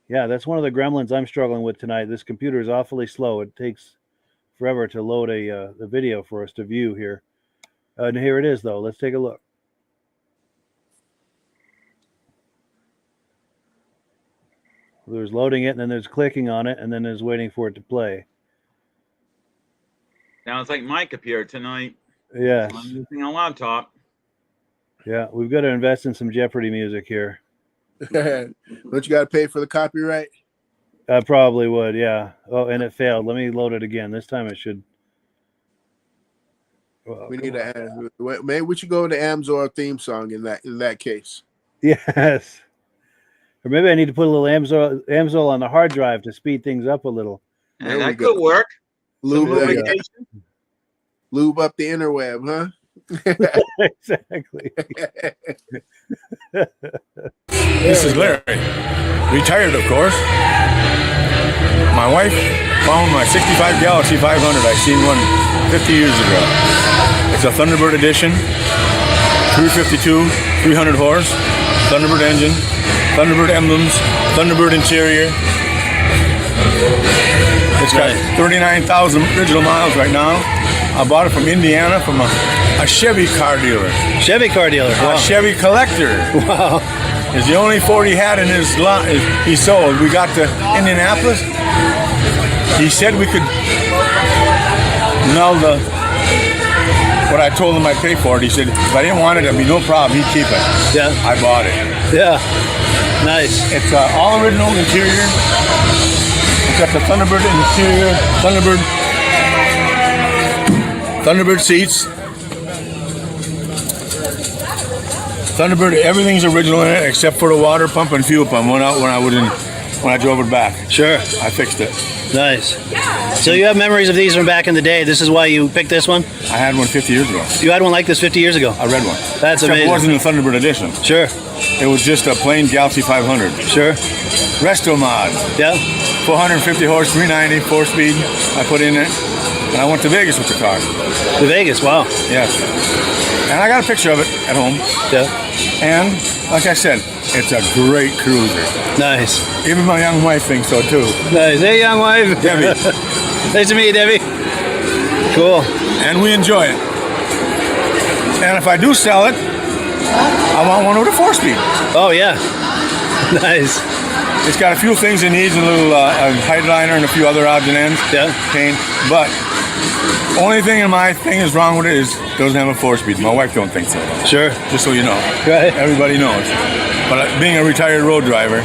Yeah, that's one of the gremlins I'm struggling with tonight. This computer is awfully slow. It takes forever to load a video for us to view here. And here it is, though. Let's take a look. There's loading it, and then there's clicking on it, and then there's waiting for it to play. Sounds like my computer tonight. Yeah. I'm using a laptop. Yeah, we've got to invest in some Jeopardy music here. Don't you got to pay for the copyright? I probably would, yeah. Oh, and it failed. Let me load it again. This time it should. Well, We need to. Maybe we should go into Amsoil theme song in that case. Yes. Or maybe I need to put a little Amsoil on the hard drive to speed things up a little. And that could work. Lube up the interweb, huh? Exactly. This is Larry. Retired, of course. My wife found my 65 Galaxie 500. I seen one 50 years ago. It's a Thunderbird edition. 352, 300 horse, Thunderbird engine, Thunderbird emblems, Thunderbird interior. It's got 39,000 original miles right now. I bought it from Indiana from a Chevy car dealer. Chevy car dealer. Wow. A Chevy collector. Wow. It's the only Ford he had in his lot. He sold. We got to Indianapolis. He said we could null what I told him I'd pay for it. He said if I didn't want it, it'd be no problem. He'd keep it. Yeah. I bought it. Yeah. Nice. It's all original interior. It's got the Thunderbird interior, Thunderbird seats. Thunderbird, everything's original in it except for the water pump and fuel pump. Went out when I drove it back. Sure. I fixed it. Nice. So you have memories of these from back in the day. This is why you picked this one? I had one 50 years ago. You had one like this 50 years ago? A red one. That's amazing. It wasn't a Thunderbird edition. Sure. It was just a plain Galaxie 500. Sure. Resto mod. Yeah. 450 horse, 390, 4-speed. I put in it. And I went to Vegas with the car. To Vegas, wow. Yes. And I got a picture of it at home. Yeah. And like I said, it's a great cruiser. Nice. Even my young wife thinks so too. Nice. Hey, young wife. Debbie. Nice to meet you, Debbie. Cool. And we enjoy it. And if I do sell it, I want one with a 4-speed. Oh, yeah. Nice. It's got a few things it needs, a little headliner and a few other odds and ends. Yeah. Paint. But only thing in my thing is wrong with it is it doesn't have a 4-speed. My wife don't think so. Sure. Just so you know. Right. Everybody knows. But being a retired road driver,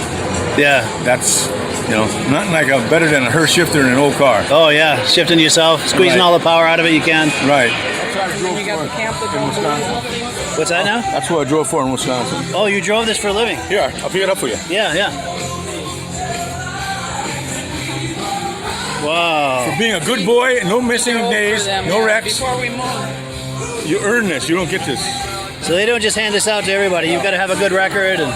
yeah, that's, nothing like better than a her shifter in an old car. Oh, yeah. Shifting yourself, squeezing all the power out of it you can. Right. You got the camp that goes in. What's that now? That's what I drove for in Wisconsin. Oh, you drove this for a living? Here, I'll pick it up for you. Yeah, yeah. Wow. For being a good boy, no missing days, no wrecks. Before we move. You earn this. You don't get this. So they don't just hand this out to everybody. You've got to have a good record. And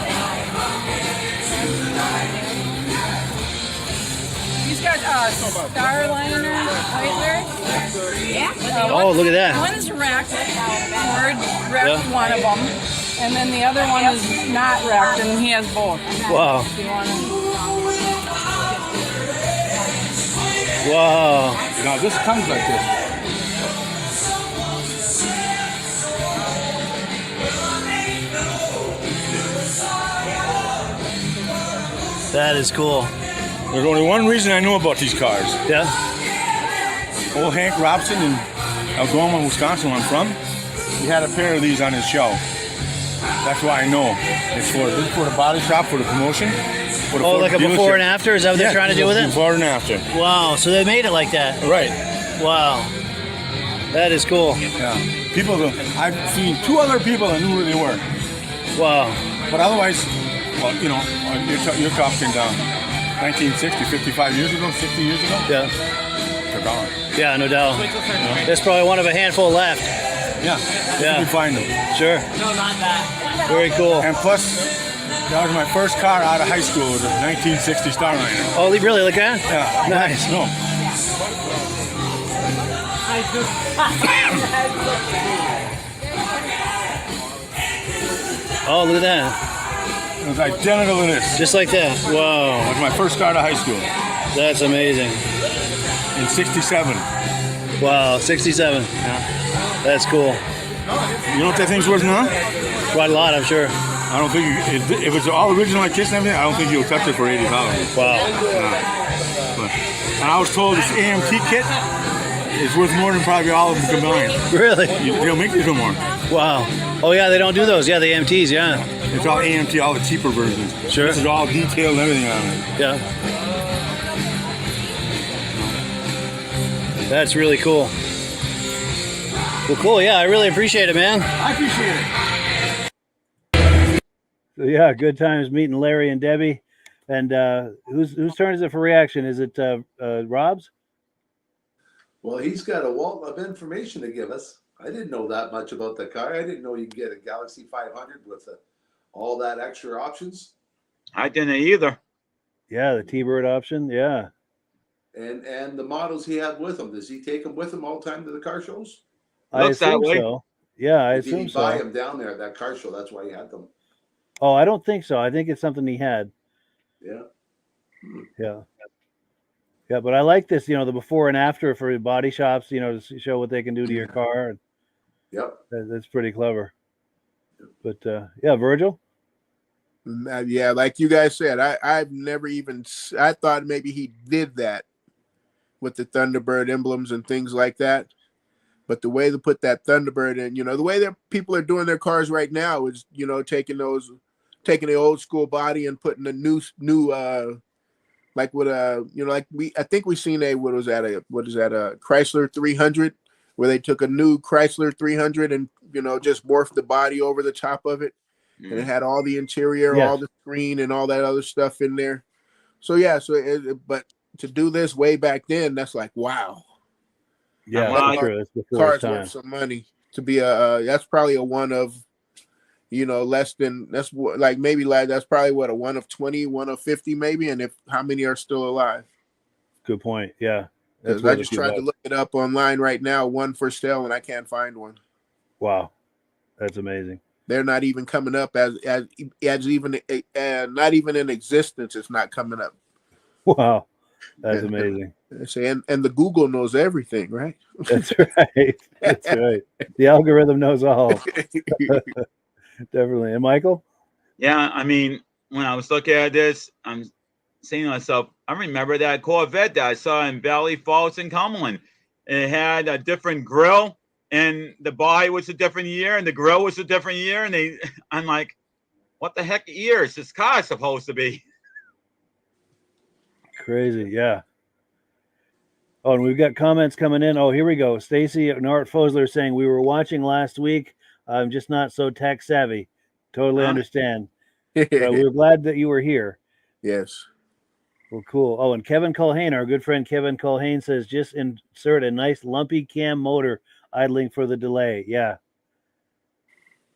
He's got Starliner Whiteler. Yeah. oh, look at that. One's wrecked. Ford wrecked one of them. And then the other one is not wrecked, and he has both. Wow. If you want to. Wow. Now this comes like this. That is cool. There's only one reason I know about these cars. Yeah. Old Hank Robson in Algoma, Wisconsin, where I'm from, he had a pair of these on his shelf. That's why I know. This is for the body shop, for the promotion. For the Like a before and after? Is that what they're trying to do with it? Before and after. Wow. So they made it like that. Right. Wow. That is cool. Yeah. I've seen 2 other people that knew where they were. Wow. But otherwise, well, you're talking 1960, 55 years ago, 60 years ago? Yeah. They're gone. Yeah, no doubt. There's probably one of a handful left. Yeah. Yeah. You can find them. Sure. No, not that. Very cool. And plus, that was my first car out of high school, the 1960 Starliner. Oh, really? Like that? Yeah. Nice. No. Oh, look at that. It was identical to this. Just like that. Wow. It was my first car out of high school. That's amazing. In 67. Wow, 67. Yeah. That's cool. You know what that thing's worth now? Quite a lot, I'm sure. I don't think, if it's all original like this and everything, I don't think you'll touch it for $80,000. Wow. And I was told this AMT kit is worth more than probably all of them combined. Really? They don't make these no more. Wow. Oh, yeah, they don't do those. Yeah, the MTs, yeah. It's all AMT, all the cheaper versions. Sure. This is all detailed and everything on it. Yeah. That's really cool. Well, cool. Yeah, I really appreciate it, man. I appreciate it. So, yeah, good times meeting Larry and Debbie. And whose turn is it for reaction? Is it Rob's? Well, he's got a wealth of information to give us. I didn't know that much about the car. I didn't know you could get a Galaxie 500 with all that extra options. I didn't either. Yeah, the T-Bird option. Yeah. And the models he had with him. Does he take them with him all the time to the car shows? I assume so. Yeah, I assume so. Did he buy them down there at that car show? That's why he had them. Oh, I don't think so. I think it's something he had. Yeah. Yeah. Yeah, but I like this, the before and after for body shops, to show what they can do to your car. Yep. That's pretty clever. But yeah, Virgil? Yeah, like you guys said, I've never even, I thought maybe he did that with the Thunderbird emblems and things like that. But the way to put that Thunderbird in, the way that people are doing their cars right now is, taking the old school body and putting a new like with I think we seen a Chrysler 300 where they took a new Chrysler 300 and just morphed the body over the top of it, and it had all the interior, all the screen, and all that other stuff in there. So yeah, but to do this way back then, that's like wow. Yeah, that's true. It's before cars worth some money to be that's probably a one of. Less than that's probably what a one of 20, one of 50 maybe, and if how many are still alive? Good point. Yeah, because I just tried to look it up online right now, one for sale, and I can't find one. Wow, that's amazing. They're not even coming up as even not even in existence. It's not coming up. Wow, that's amazing. And the Google knows everything, right? That's right. That's right. The algorithm knows all. Definitely. And Michael? Yeah, I mean, when I was looking at this, I'm saying to myself, I remember that Corvette that I saw in Valley Falls in Cumberland. It had a different grill, and the body was a different year, and the grill was a different year. And I'm like, what the heck year is this car supposed to be? Crazy, yeah. Oh, and we've got comments coming in. Oh, here we go. Stacy and Art Fosler saying, we were watching last week. I'm just not so tech savvy. Totally understand. But we're glad that you were here. Yes. Well, cool. Oh, and Kevin Culhane, our good friend Kevin Culhane says, just insert a nice lumpy cam motor idling for the delay. Yeah.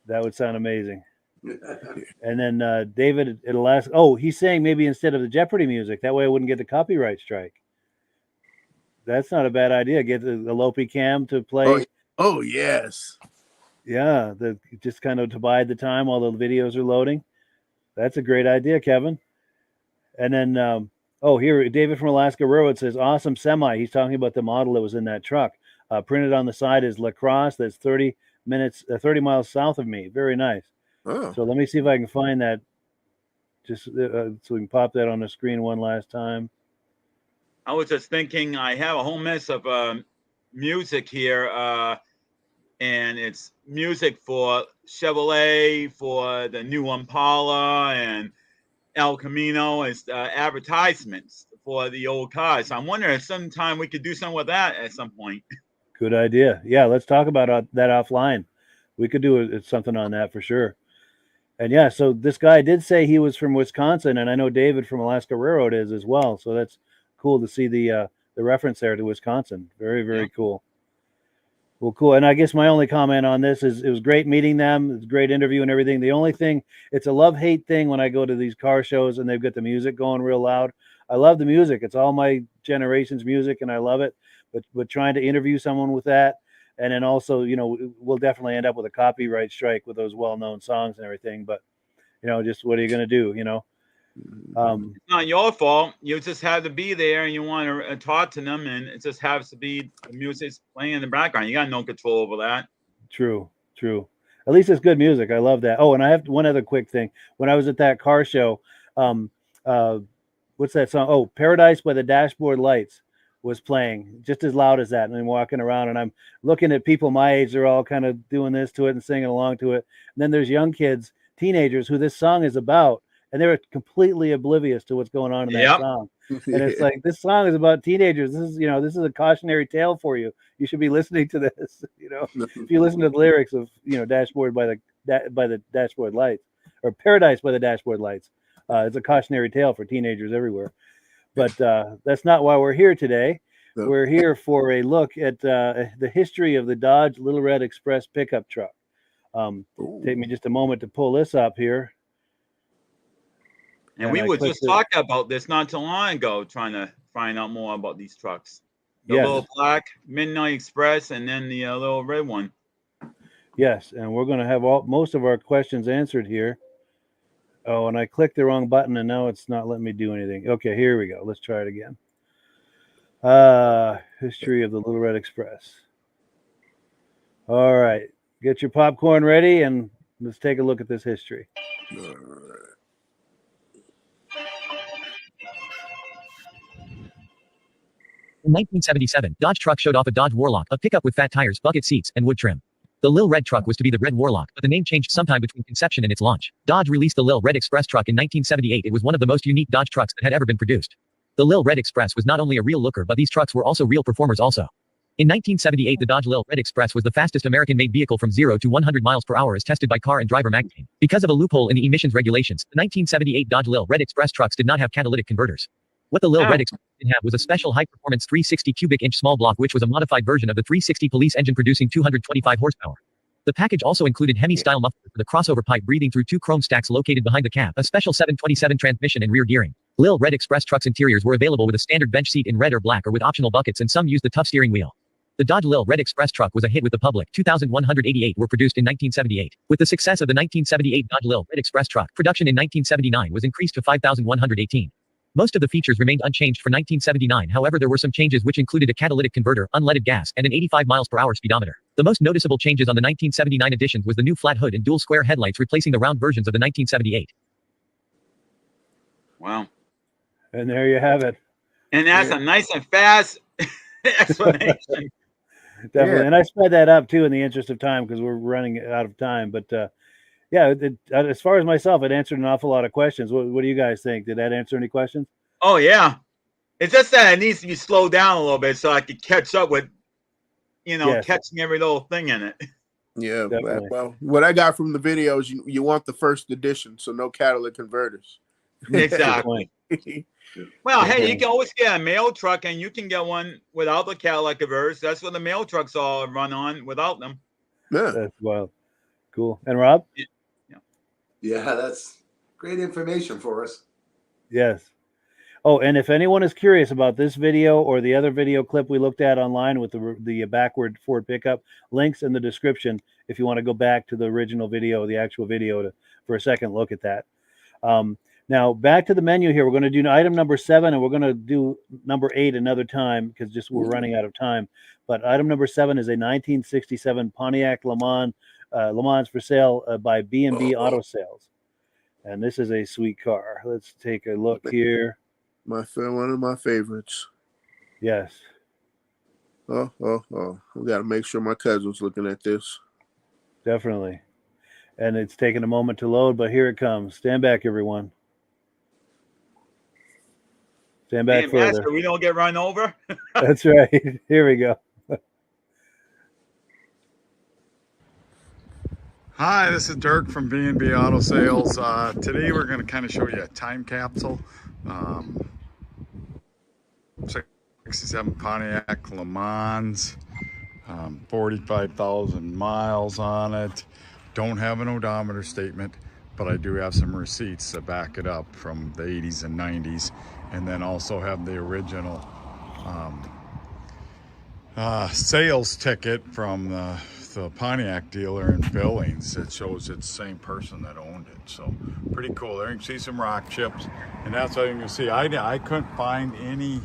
That would sound amazing. And then David, it'll ask, he's saying maybe instead of the Jeopardy music, that way I wouldn't get the copyright strike. That's not a bad idea. Get the Lopi cam to play. Oh yes. Yeah, just kind of to bide the time while the videos are loading. That's a great idea, Kevin. And then, here, David from Alaska Railroad says, awesome semi. He's talking about the model that was in that truck. Printed on the side is La Crosse. That's 30 miles south of me. Very nice. Oh. So let me see if I can find that. Just so we can pop that on the screen one last time. I was just thinking, I have a whole mess of music here, and it's music for Chevrolet, for the new Impala, and El Camino. It's advertisements for the old cars. I'm wondering if sometime we could do something with that at some point. Good idea. Yeah, let's talk about that offline. We could do something on that for sure. And yeah, so this guy did say he was from Wisconsin, and I know David from Alaska Railroad is as well. So that's cool to see the reference there to Wisconsin. Very, very cool. Well, cool. And I guess my only comment on this is it was great meeting them. It's a great interview and everything. The only thing, it's a love-hate thing when I go to these car shows and they've got the music going real loud. I love the music. It's all my generation's music, and I love it. But trying to interview someone with that, and then also, we'll definitely end up with a copyright strike with those well-known songs and everything. But, just what are you going to do, It's not your fault. You just have to be there, and you want to talk to them, and it just has to be the music's playing in the background. You got no control over that. True. At least it's good music. I love that. Oh, and I have one other quick thing. When I was at that car show, what's that song? Oh, Paradise by the Dashboard Lights was playing just as loud as that. And I'm walking around and I'm looking at people my age. They're all kind of doing this to it and singing along to it. And then there's young kids, teenagers, who this song is about, and they're completely oblivious to what's going on in that song. And it's like, this song is about teenagers. This is, this is a cautionary tale for you. You should be listening to this. If you listen to the lyrics of, Dashboard by the Dashboard Lights, or Paradise by the Dashboard Lights, it's a cautionary tale for teenagers everywhere. But that's not why we're here today. No. We're here for a look at the history of the Dodge Little Red Express pickup truck. Take me just a moment to pull this up here. And we were just talking about this not too long ago, trying to find out more about these trucks. The little black Midnight Express, and then the little red one. Yes, and we're going to have most of our questions answered here. Oh, and I clicked the wrong button, and now it's not letting me do anything. Okay, here we go. Let's try it again. History of the Little Red Express. All right, get your popcorn ready, and let's take a look at this history. All right. In 1977, Dodge truck showed off a Dodge Warlock, a pickup with fat tires, bucket seats, and wood trim. The Lil Red truck was to be the Red Warlock, but the name changed sometime between conception and its launch. Dodge released the Lil Red Express truck in 1978. It was one of the most unique Dodge trucks that had ever been produced. The Lil Red Express was not only a real looker, but these trucks were also real performers also. In 1978, the Dodge Lil Red Express was the fastest American-made vehicle from 0 to 100 miles per hour as tested by Car and Driver magazine. Because of a loophole in the emissions regulations, the 1978 Dodge Lil Red Express trucks did not have catalytic converters. What the Lil Red Express did have was a special high-performance 360 cubic inch small block, which was a modified version of the 360 police engine producing 225 horsepower. The package also included Hemi-style muffler for the crossover pipe breathing through two chrome stacks located behind the cab, a special 727 transmission, and rear gearing. Lil Red Express trucks interiors were available with a standard bench seat in red or black or with optional buckets, and some used the tough steering wheel. The Dodge Lil Red Express truck was a hit with the public. 2,188 were produced in 1978. With the success of the 1978 Dodge Lil Red Express truck, production in 1979 was increased to 5,118. Most of the features remained unchanged for 1979, however there were some changes which included a catalytic converter, unleaded gas, and an 85 miles per hour speedometer. The most noticeable changes on the 1979 editions was the new flat hood and dual square headlights replacing the round versions of the 1978. Wow. And there you have it. And that's a nice and fast explanation. Definitely. Yeah. And I sped that up too in the interest of time because we're running out of time. But as far as myself, it answered an awful lot of questions. What do you guys think? Did that answer any questions? Oh, yeah. It's just that it needs to be slowed down a little bit so I could catch up with, catching every little thing in it. Yeah. Well, what I got from the video is you want the first edition, so no catalytic converters. Exactly. Well, hey, you can always get a mail truck, and you can get one without the catalytic converters. That's what the mail trucks all run on without them. Yeah. That's wild. Cool. And Rob? Yeah, that's great information for us. Yes. Oh, and if anyone is curious about this video or the other video clip we looked at online with the backward Ford pickup, links in the description if you want to go back to the original video, the actual video, for a second look at that. Now, back to the menu here. We're going to do item number 7, and we're going to do number 8 another time because we're running out of time. But item number 7 is a 1967 Pontiac Lemans for sale by B&B Auto Sales. And this is a sweet car. Let's take a look here. One of my favorites. Yes. Oh. We got to make sure my cousin's looking at this. Definitely. And it's taking a moment to load, but here it comes. Stand back, everyone. Stand back further. Master, we don't get run over. That's right. Here we go. Hi, this is Dirk from B&B Auto Sales. Today we're going to kind of show you a time capsule. 67 Pontiac Le Mans, 45,000 miles on it. Don't have an odometer statement, but I do have some receipts that back it up from the 80s and 90s, and then also have the original sales ticket from the Pontiac dealer in Billings. It shows it's the same person that owned it, so pretty cool. There you can see some rock chips, and that's how you can see. I couldn't find any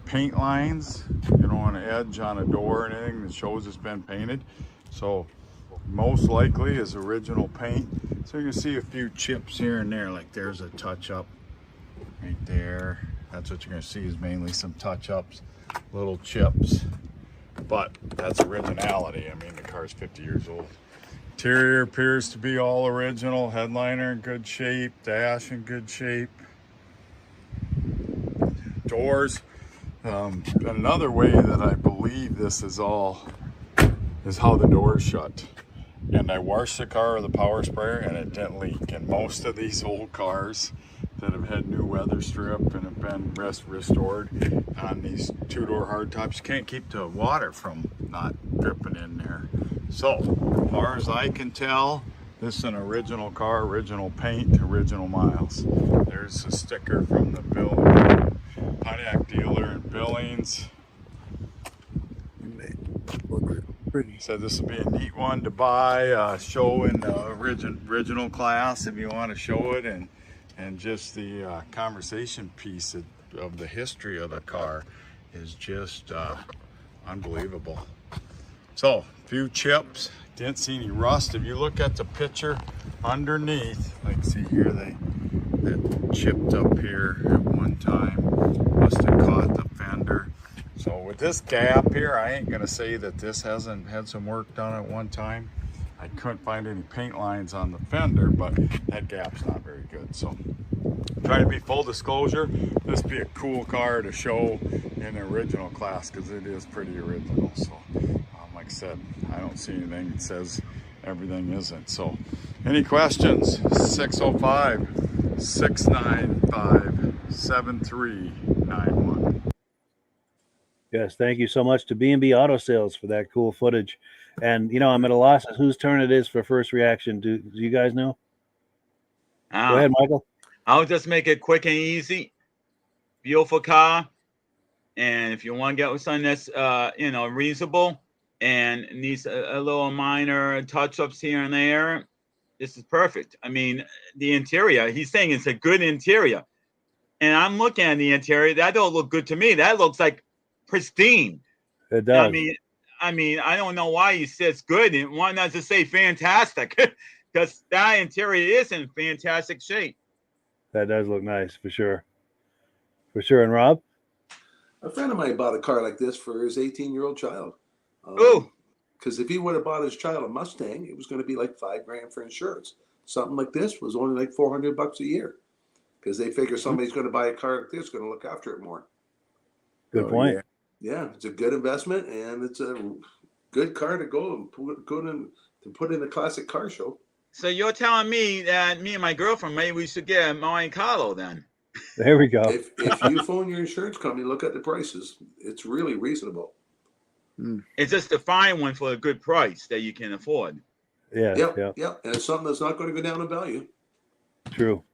paint lines, on an edge on a door or anything that shows it's been painted, so most likely is original paint. So you can see a few chips here and there, like there's a touch-up right there. That's what you're going to see, is mainly some touch-ups, little chips. But that's originality. I mean, the car's 50 years old. Interior appears to be all original. Headliner in good shape. Dash in good shape. doors. Another way that I believe this is all is how the doors shut. And I washed the car with a power sprayer and it didn't leak. And most of these old cars that have had new weather strip and have been restored on these two-door hardtops, you can't keep the water from not dripping in there. So, as far as I can tell, this is an original car, original paint, original miles. There's a sticker from the Pontiac dealer in Billings. Said this will be a neat one to buy, show in the original class if you want to show it, and just the conversation piece of the history of the car is just unbelievable. So, a few chips, didn't see any rust. If you look at the picture underneath, like see here, that chipped up here at one time, must have caught the fender. So with this gap here, I ain't gonna say that this hasn't had some work done at one time. I couldn't find any paint lines on the fender, but that gap's not very good. So try to be full disclosure. This would be a cool car to show in the original class because it is pretty original. So like I said, I don't see anything that says everything isn't. So any questions? 605-695-7391. Yes, thank you so much to B&B Auto Sales for that cool footage. And, you know, I'm at a loss of whose turn it is for first reaction. Do you guys know? Go ahead, Michael. I'll just make it quick and easy. Beautiful car. And if you want to get something that's, reasonable and needs a little minor touch-ups here and there, this is perfect. I mean, the interior, he's saying it's a good interior. And I'm looking at the interior. That don't look good to me. That looks like pristine. It does. I mean, I don't know why he says good and why not just say fantastic, because that interior is in fantastic shape. That does look nice for sure. For sure. And Rob? A friend of mine bought a car like this for his 18-year-old child. Because if he would have bought his child a Mustang, it was going to be like $5,000 for insurance. Something like this was only like $400 a year, because they figure somebody's going to buy a car like this, going to look after it more. Good point. Yeah, it's a good investment, and it's a good car to go and put in a classic car show. So you're telling me that me and my girlfriend, maybe we should get a Monte Carlo then? There we go. If you phone your insurance company, look at the prices. It's really reasonable. It's just a fine one for a good price that you can afford. Yeah. Yep. And it's something that's not going to go down in value. True.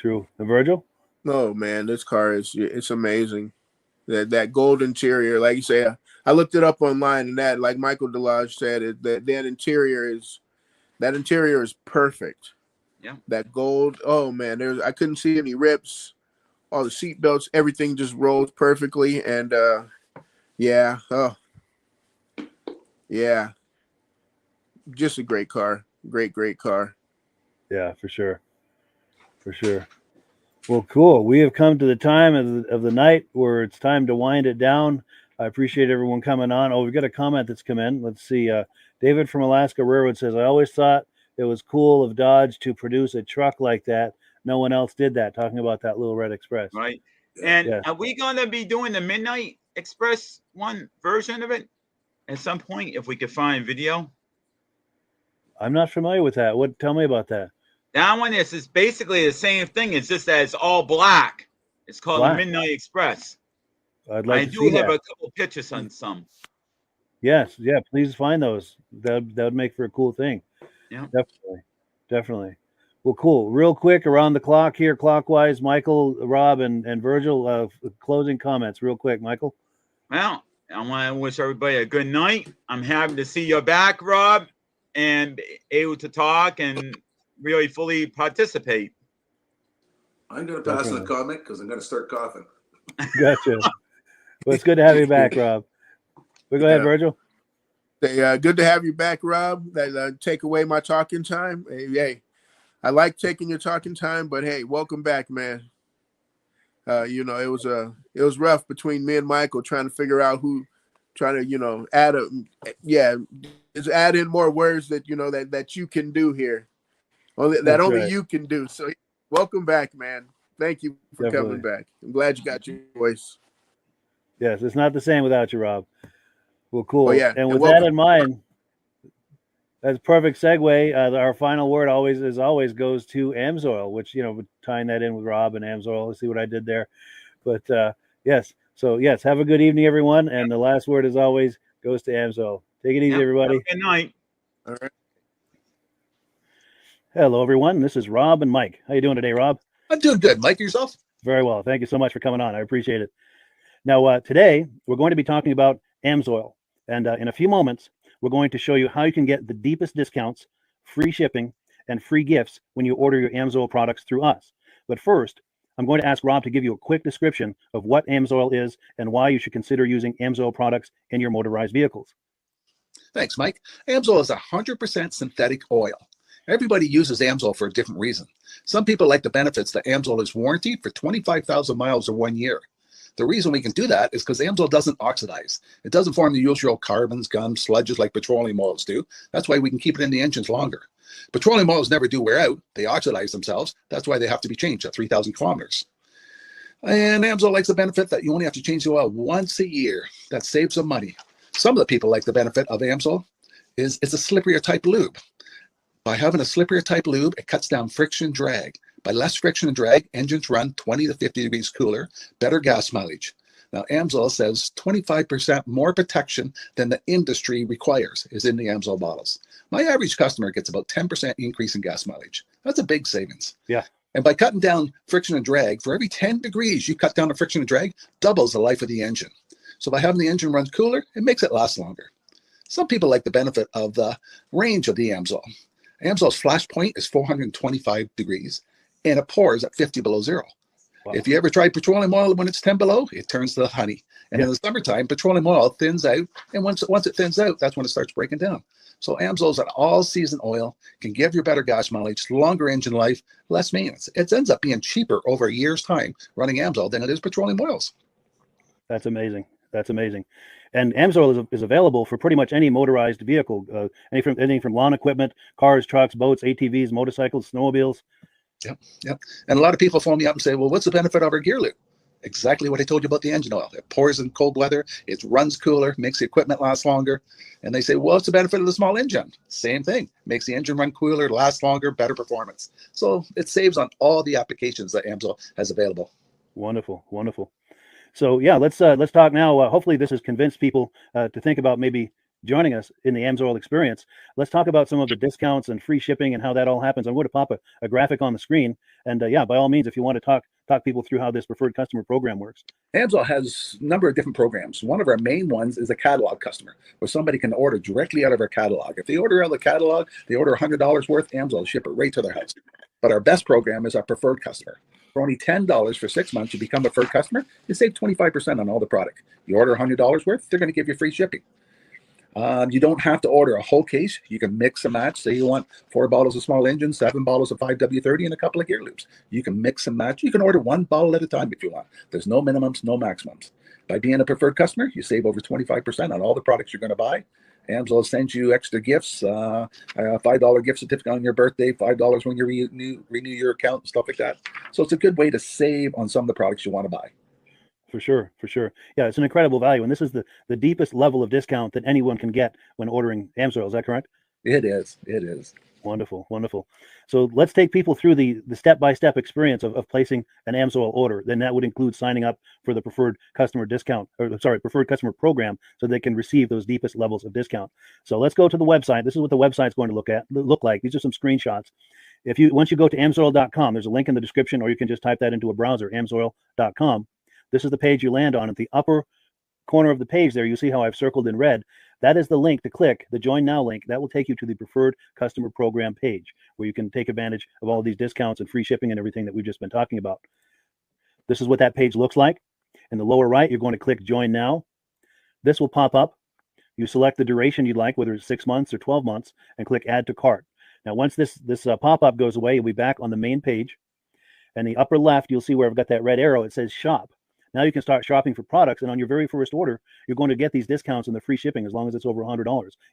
And Virgil? No, man, this car it's amazing. That gold interior, like you say, I looked it up online, and that, like Michael Delage said, that interior is perfect. Yeah. That gold, oh man, I couldn't see any rips. All the seat belts, everything just rolls perfectly, and yeah, just a great car, great car. Yeah, for sure. Well, cool. We have come to the time of the night where it's time to wind it down. I appreciate everyone coming on. Oh, we've got a comment that's come in. Let's see. David from Alaska Railroad says, I always thought it was cool of Dodge to produce a truck like that. No one else did that, talking about that Little Red Express. Right. And yes. Are we going to be doing the Midnight Express one version of it at some point if we could find video? I'm not familiar with that. Tell me about that. That one is basically the same thing. It's just that it's all black. It's called the Midnight Express. I'd like I to do see have that. a couple pictures on some. Yes, yeah, please find those. That would make for a cool thing. Yeah, definitely. Well, cool. Real quick, around the clock here, clockwise, Michael, Rob, and Virgil. Closing comments, real quick, Michael. Well, I want to wish everybody a good night. I'm happy to see you back, Rob, and able to talk and really fully participate. I'm going to pass on a comment because I'm going to start coughing. Gotcha. Well, it's good to have you back, Rob. But go ahead, Virgil. Good to have you back, Rob. That take away my talking time. Hey, I like taking your talking time, but hey, welcome back, man. It was rough between me and Michael trying to figure out add in more words that you can do here. Only right. you can do. So welcome back, man. Thank you for Definitely. coming back. I'm glad you got your voice. Yes, it's not the same without you, Rob. Well, cool. Oh, yeah. And And with welcome. that in mind, that's a perfect segue. Our final word always goes to Amsoil, which, tying that in with Rob and Amsoil. Let's see what I did there. But yes, so yes, have a good evening, everyone. And the last word, as always, goes to Amsoil. Take it easy, everybody. Good night. All right. Hello, everyone. This is Rob and Mike. How you doing today, Rob? I'm doing good. Mike, yourself? Very well. Thank you so much for coming on. I appreciate it. Now, today, we're going to be talking about Amsoil. And in a few moments, we're going to show you how you can get the deepest discounts, free shipping, and free gifts when you order your Amsoil products through us. But first, I'm going to ask Rob to give you a quick description of what Amsoil is and why you should consider using Amsoil products in your motorized vehicles. Thanks, Mike. Amsoil is 100% synthetic oil. Everybody uses Amsoil for a different reason. Some people like the benefits that Amsoil is warranted for 25,000 miles or 1 year. The reason we can do that is because Amsoil doesn't oxidize. It doesn't form the usual carbons, gums, sludges like petroleum oils do. That's why we can keep it in the engines longer. Petroleum oils never do wear out. They oxidize themselves. That's why they have to be changed at 3,000 kilometers. And Amsoil likes the benefit that you only have to change the oil once a year. That saves some money. Some of the people like the benefit of Amsoil is it's a slipperier type lube. By having a slipperier type lube, it cuts down friction and drag. By less friction and drag, engines run 20 to 50 degrees cooler, better gas mileage. Now, Amsoil says 25% more protection than the industry requires is in the Amsoil bottles. My average customer gets about 10% increase in gas mileage. That's a big savings. Yeah. And by cutting down friction and drag, for every 10 degrees you cut down the friction and drag, doubles the life of the engine. So by having the engine run cooler, it makes it last longer. Some people like the benefit of the range of the Amsoil. Amsoil's flash point is 425 degrees, and it pours at 50 below zero. Wow. If you ever tried petroleum oil when it's 10 below, it turns to honey. And in the summertime, petroleum oil thins out, and once it thins out, that's when it starts breaking down. So Amsoil's an all-season oil, can give you better gas mileage, longer engine life, less maintenance. It ends up being cheaper over a year's time running Amsoil than it is petroleum oils. That's amazing. That's amazing. And Amsoil is available for pretty much any motorized vehicle, anything from lawn equipment, cars, trucks, boats, ATVs, motorcycles, snowmobiles. Yep. And a lot of people phone me up and say, well, what's the benefit of our gear lube? Exactly what I told you about the engine oil. It pours in cold weather, it runs cooler, makes the equipment last longer. And they say, well, what's the benefit of the small engine? Same thing. Makes the engine run cooler, last longer, better performance. So it saves on all the applications that Amsoil has available. Wonderful, wonderful. So yeah, let's talk now. Hopefully this has convinced people to think about maybe joining us in the Amsoil experience. Let's talk about some of the discounts and free shipping and how that all happens. I'm going to pop a graphic on the screen. And yeah, by all means, if you want to talk people through how this preferred customer program works. Amsoil has a number of different programs. One of our main ones is a catalog customer, where somebody can order directly out of our catalog. If they order out of the catalog, they order $100 worth, Amsoil will ship it right to their house. But our best program is our preferred customer. For only $10 for 6 months, you become a preferred customer, you save 25% on all the product. You order $100 worth, they're going to give you free shipping. You don't have to order a whole case. You can mix and match. Say you want 4 bottles of small engine, 7 bottles of 5W30, and a couple of gear loops. You can mix and match. You can order 1 bottle at a time if you want. There's no minimums, no maximums. By being a preferred customer, you save over 25% on all the products you're going to buy. Amsoil sends you extra gifts, $5 gift certificate on your birthday, $5 when you renew your account and stuff like that. So it's a good way to save on some of the products you want to buy. For sure. Yeah, it's an incredible value. And this is the deepest level of discount that anyone can get when ordering Amsoil. Is that correct? It is. Wonderful. So let's take people through the step-by-step experience of placing an Amsoil order. Then that would include signing up for the preferred customer preferred customer program, so they can receive those deepest levels of discount. So let's go to the website. This is what the website's going to look like. These are some screenshots. Once you go to amsoil.com, there's a link in the description, or you can just type that into a browser, amsoil.com. This is the page you land on. At the upper corner of the page there, you see how I've circled in red. That is the link to click, the Join Now link. That will take you to the Preferred Customer Program page, where you can take advantage of all of these discounts and free shipping and everything that we've just been talking about. This is what that page looks like. In the lower right, you're going to click Join Now. This will pop up. You select the duration you'd like, whether it's 6 months or 12 months, and click Add to Cart. Now, once this pop-up goes away, you'll be back on the main page. And the upper left, you'll see where I've got that red arrow. It says Shop. Now you can start shopping for products, and on your very first order, you're going to get these discounts and the free shipping as long as it's over $100.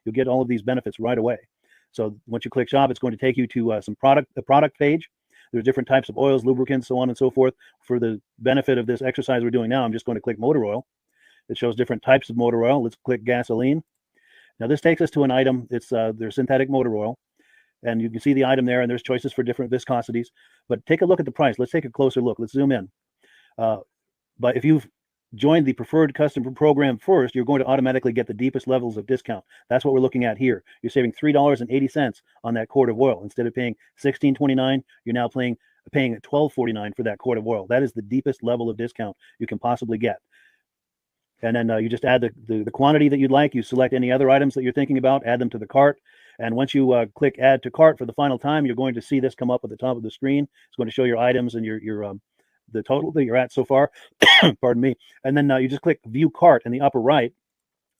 You'll get all of these benefits right away. So once you click Shop, it's going to take you to a product page. There's different types of oils, lubricants, so on and so forth. For the benefit of this exercise we're doing now, I'm just going to click motor oil. It shows different types of motor oil. Let's click gasoline. Now this takes us to an item. It's their synthetic motor oil. And you can see the item there, and there's choices for different viscosities. But take a look at the price. Let's take a closer look. Let's zoom in. But if you've joined the preferred customer program first, you're going to automatically get the deepest levels of discount. That's what we're looking at here. You're saving $3.80 on that quart of oil. Instead of paying $16.29, you're now paying $12.49 for that quart of oil. That is the deepest level of discount you can possibly get. And then you just add the quantity that you'd like. You select any other items that you're thinking about, add them to the cart. And once you click add to cart for the final time, you're going to see this come up at the top of the screen. It's going to show your items and your the total that you're at so far. Pardon me. And then you just click view cart in the upper right,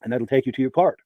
and that'll take you to your cart.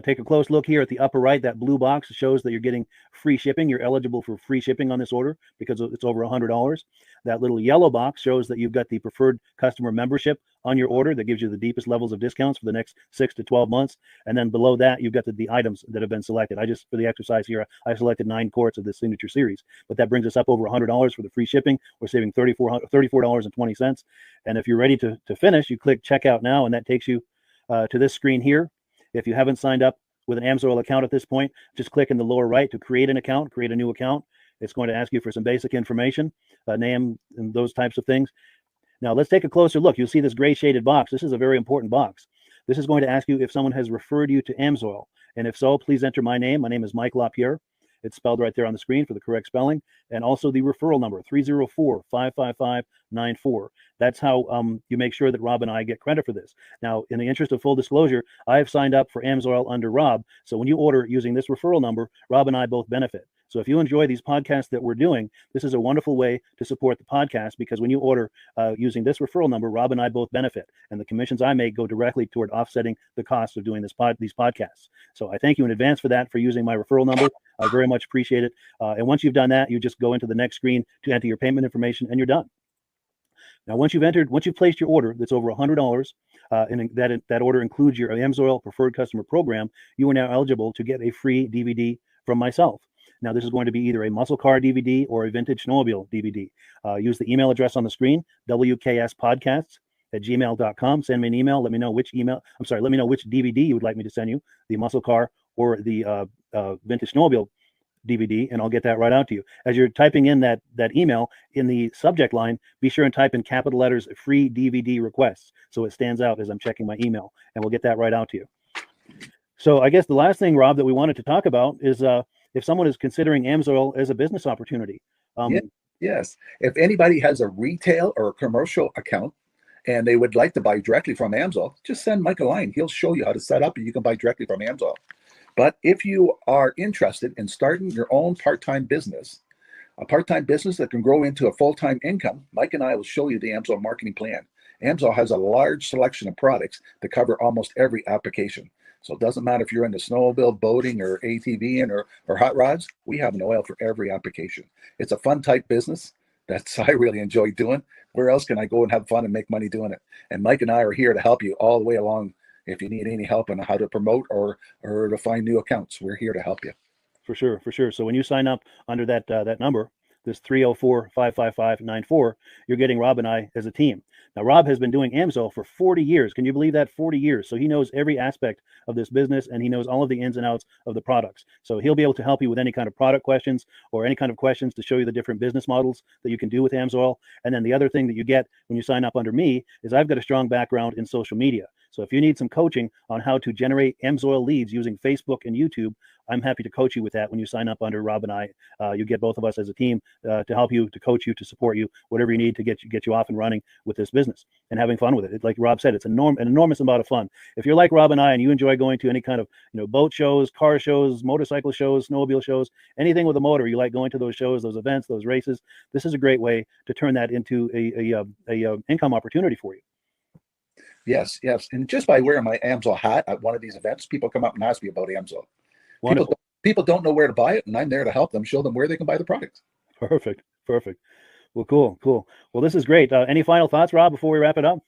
Take a close look here at the upper right. That blue box shows that you're getting free shipping. You're eligible for free shipping on this order because it's over $100. That little yellow box shows that you've got the preferred customer membership on your order that gives you the deepest levels of discounts for the next 6 to 12 months. And then below that, you've got the items that have been selected. For the exercise here, I selected 9 quarts of this signature series, but that brings us up over $100 for the free shipping. We're saving $34.20. And if you're ready to finish, you click checkout now, and that takes you to this screen here. If you haven't signed up with an Amsoil account at this point, just click in the lower right to create an account, create a new account. It's going to ask you for some basic information, name and those types of things. Now let's take a closer look. You'll see this gray shaded box. This is a very important box. This is going to ask you if someone has referred you to Amsoil. And if so, please enter my name. My name is Mike LaRiviere. It's spelled right there on the screen for the correct spelling. And also the referral number, 304-555-94. That's how you make sure that Rob and I get credit for this. Now, in the interest of full disclosure, I have signed up for Amsoil under Rob. So when you order using this referral number, Rob and I both benefit. So if you enjoy these podcasts that we're doing, this is a wonderful way to support the podcast, because when you order using this referral number, Rob and I both benefit. And the commissions I make go directly toward offsetting the cost of doing these podcasts. So I thank you in advance for that, for using my referral number. I very much appreciate it. And once you've done that, you just go into the next screen to enter your payment information, and you're done. Now, once you've placed your order that's over $100, and that order includes your Amsoil preferred customer program, you are now eligible to get a free DVD from myself. Now, this is going to be either a muscle car DVD or a vintage snowmobile DVD. Use the email address on the screen, wkspodcasts@gmail.com. Send me an email. Let me know which DVD you would like me to send you, the muscle car or the vintage snowmobile DVD, and I'll get that right out to you. As you're typing in that email, in the subject line, be sure and type in capital letters free DVD requests, so it stands out as I'm checking my email, and we'll get that right out to you. So I guess the last thing, Rob, that we wanted to talk about is if someone is considering Amsoil as a business opportunity. Yes. If anybody has a retail or a commercial account and they would like to buy directly from Amsoil, just send Mike a line. He'll show you how to set up, and you can buy directly from Amsoil. But if you are interested in starting your own part-time business, a part-time business that can grow into a full-time income, Mike and I will show you the Amsoil marketing plan. Amsoil has a large selection of products that cover almost every application. So it doesn't matter if you're into snowmobile, boating, or ATVing, or hot rods. We have an oil for every application. It's a fun type business that's I really enjoy doing. Where else can I go and have fun and make money doing it? And Mike and I are here to help you all the way along. If you need any help on how to promote or to find new accounts, we're here to help you. For sure. So when you sign up under that number, this 304-555-94, you're getting Rob and I as a team. Now, Rob has been doing Amsoil for 40 years. Can you believe that? 40 years. So he knows every aspect of this business, and he knows all of the ins and outs of the products. So he'll be able to help you with any kind of product questions or any kind of questions to show you the different business models that you can do with Amsoil. And then the other thing that you get when you sign up under me is I've got a strong background in social media. So if you need some coaching on how to generate Amsoil leads using Facebook and YouTube, I'm happy to coach you with that when you sign up under Rob and I. You get both of us as a team to help you, to coach you, to support you, whatever you need to get you off and running with this business and having fun with it. Like Rob said, it's an enormous amount of fun. If you're like Rob and I and you enjoy going to any kind of boat shows, car shows, motorcycle shows, snowmobile shows, anything with a motor, you like going to those shows, those events, those races, this is a great way to turn that into a income opportunity for you. Yes. And just by wearing my Amsoil hat at one of these events, people come up and ask me about Amsoil. People don't know where to buy it, and I'm there to help them, show them where they can buy the product. Perfect. Well, cool. Well, this is great. Any final thoughts, Rob, before we wrap it up?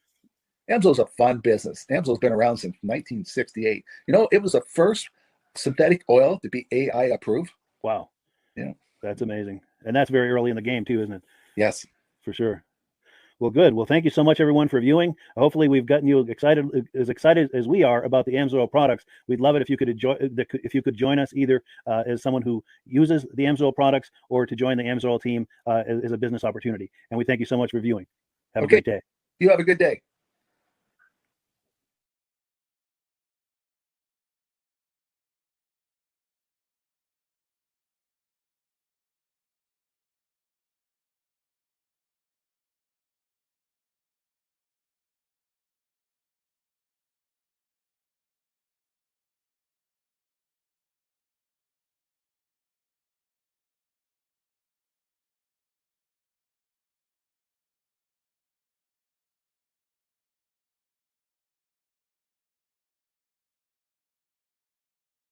Amsoil's a fun business. Amsoil's been around since 1968. It was the first synthetic oil to be AI approved. Wow. Yeah. That's amazing. And that's very early in the game too, isn't it? Yes. For sure. Well, good. Well, thank you so much, everyone, for viewing. Hopefully, we've gotten you excited as we are about the Amsoil products. We'd love it if you could join us either as someone who uses the Amsoil products or to join the Amsoil team as a business opportunity. And we thank you so much for viewing. Have a great day. You have a good day.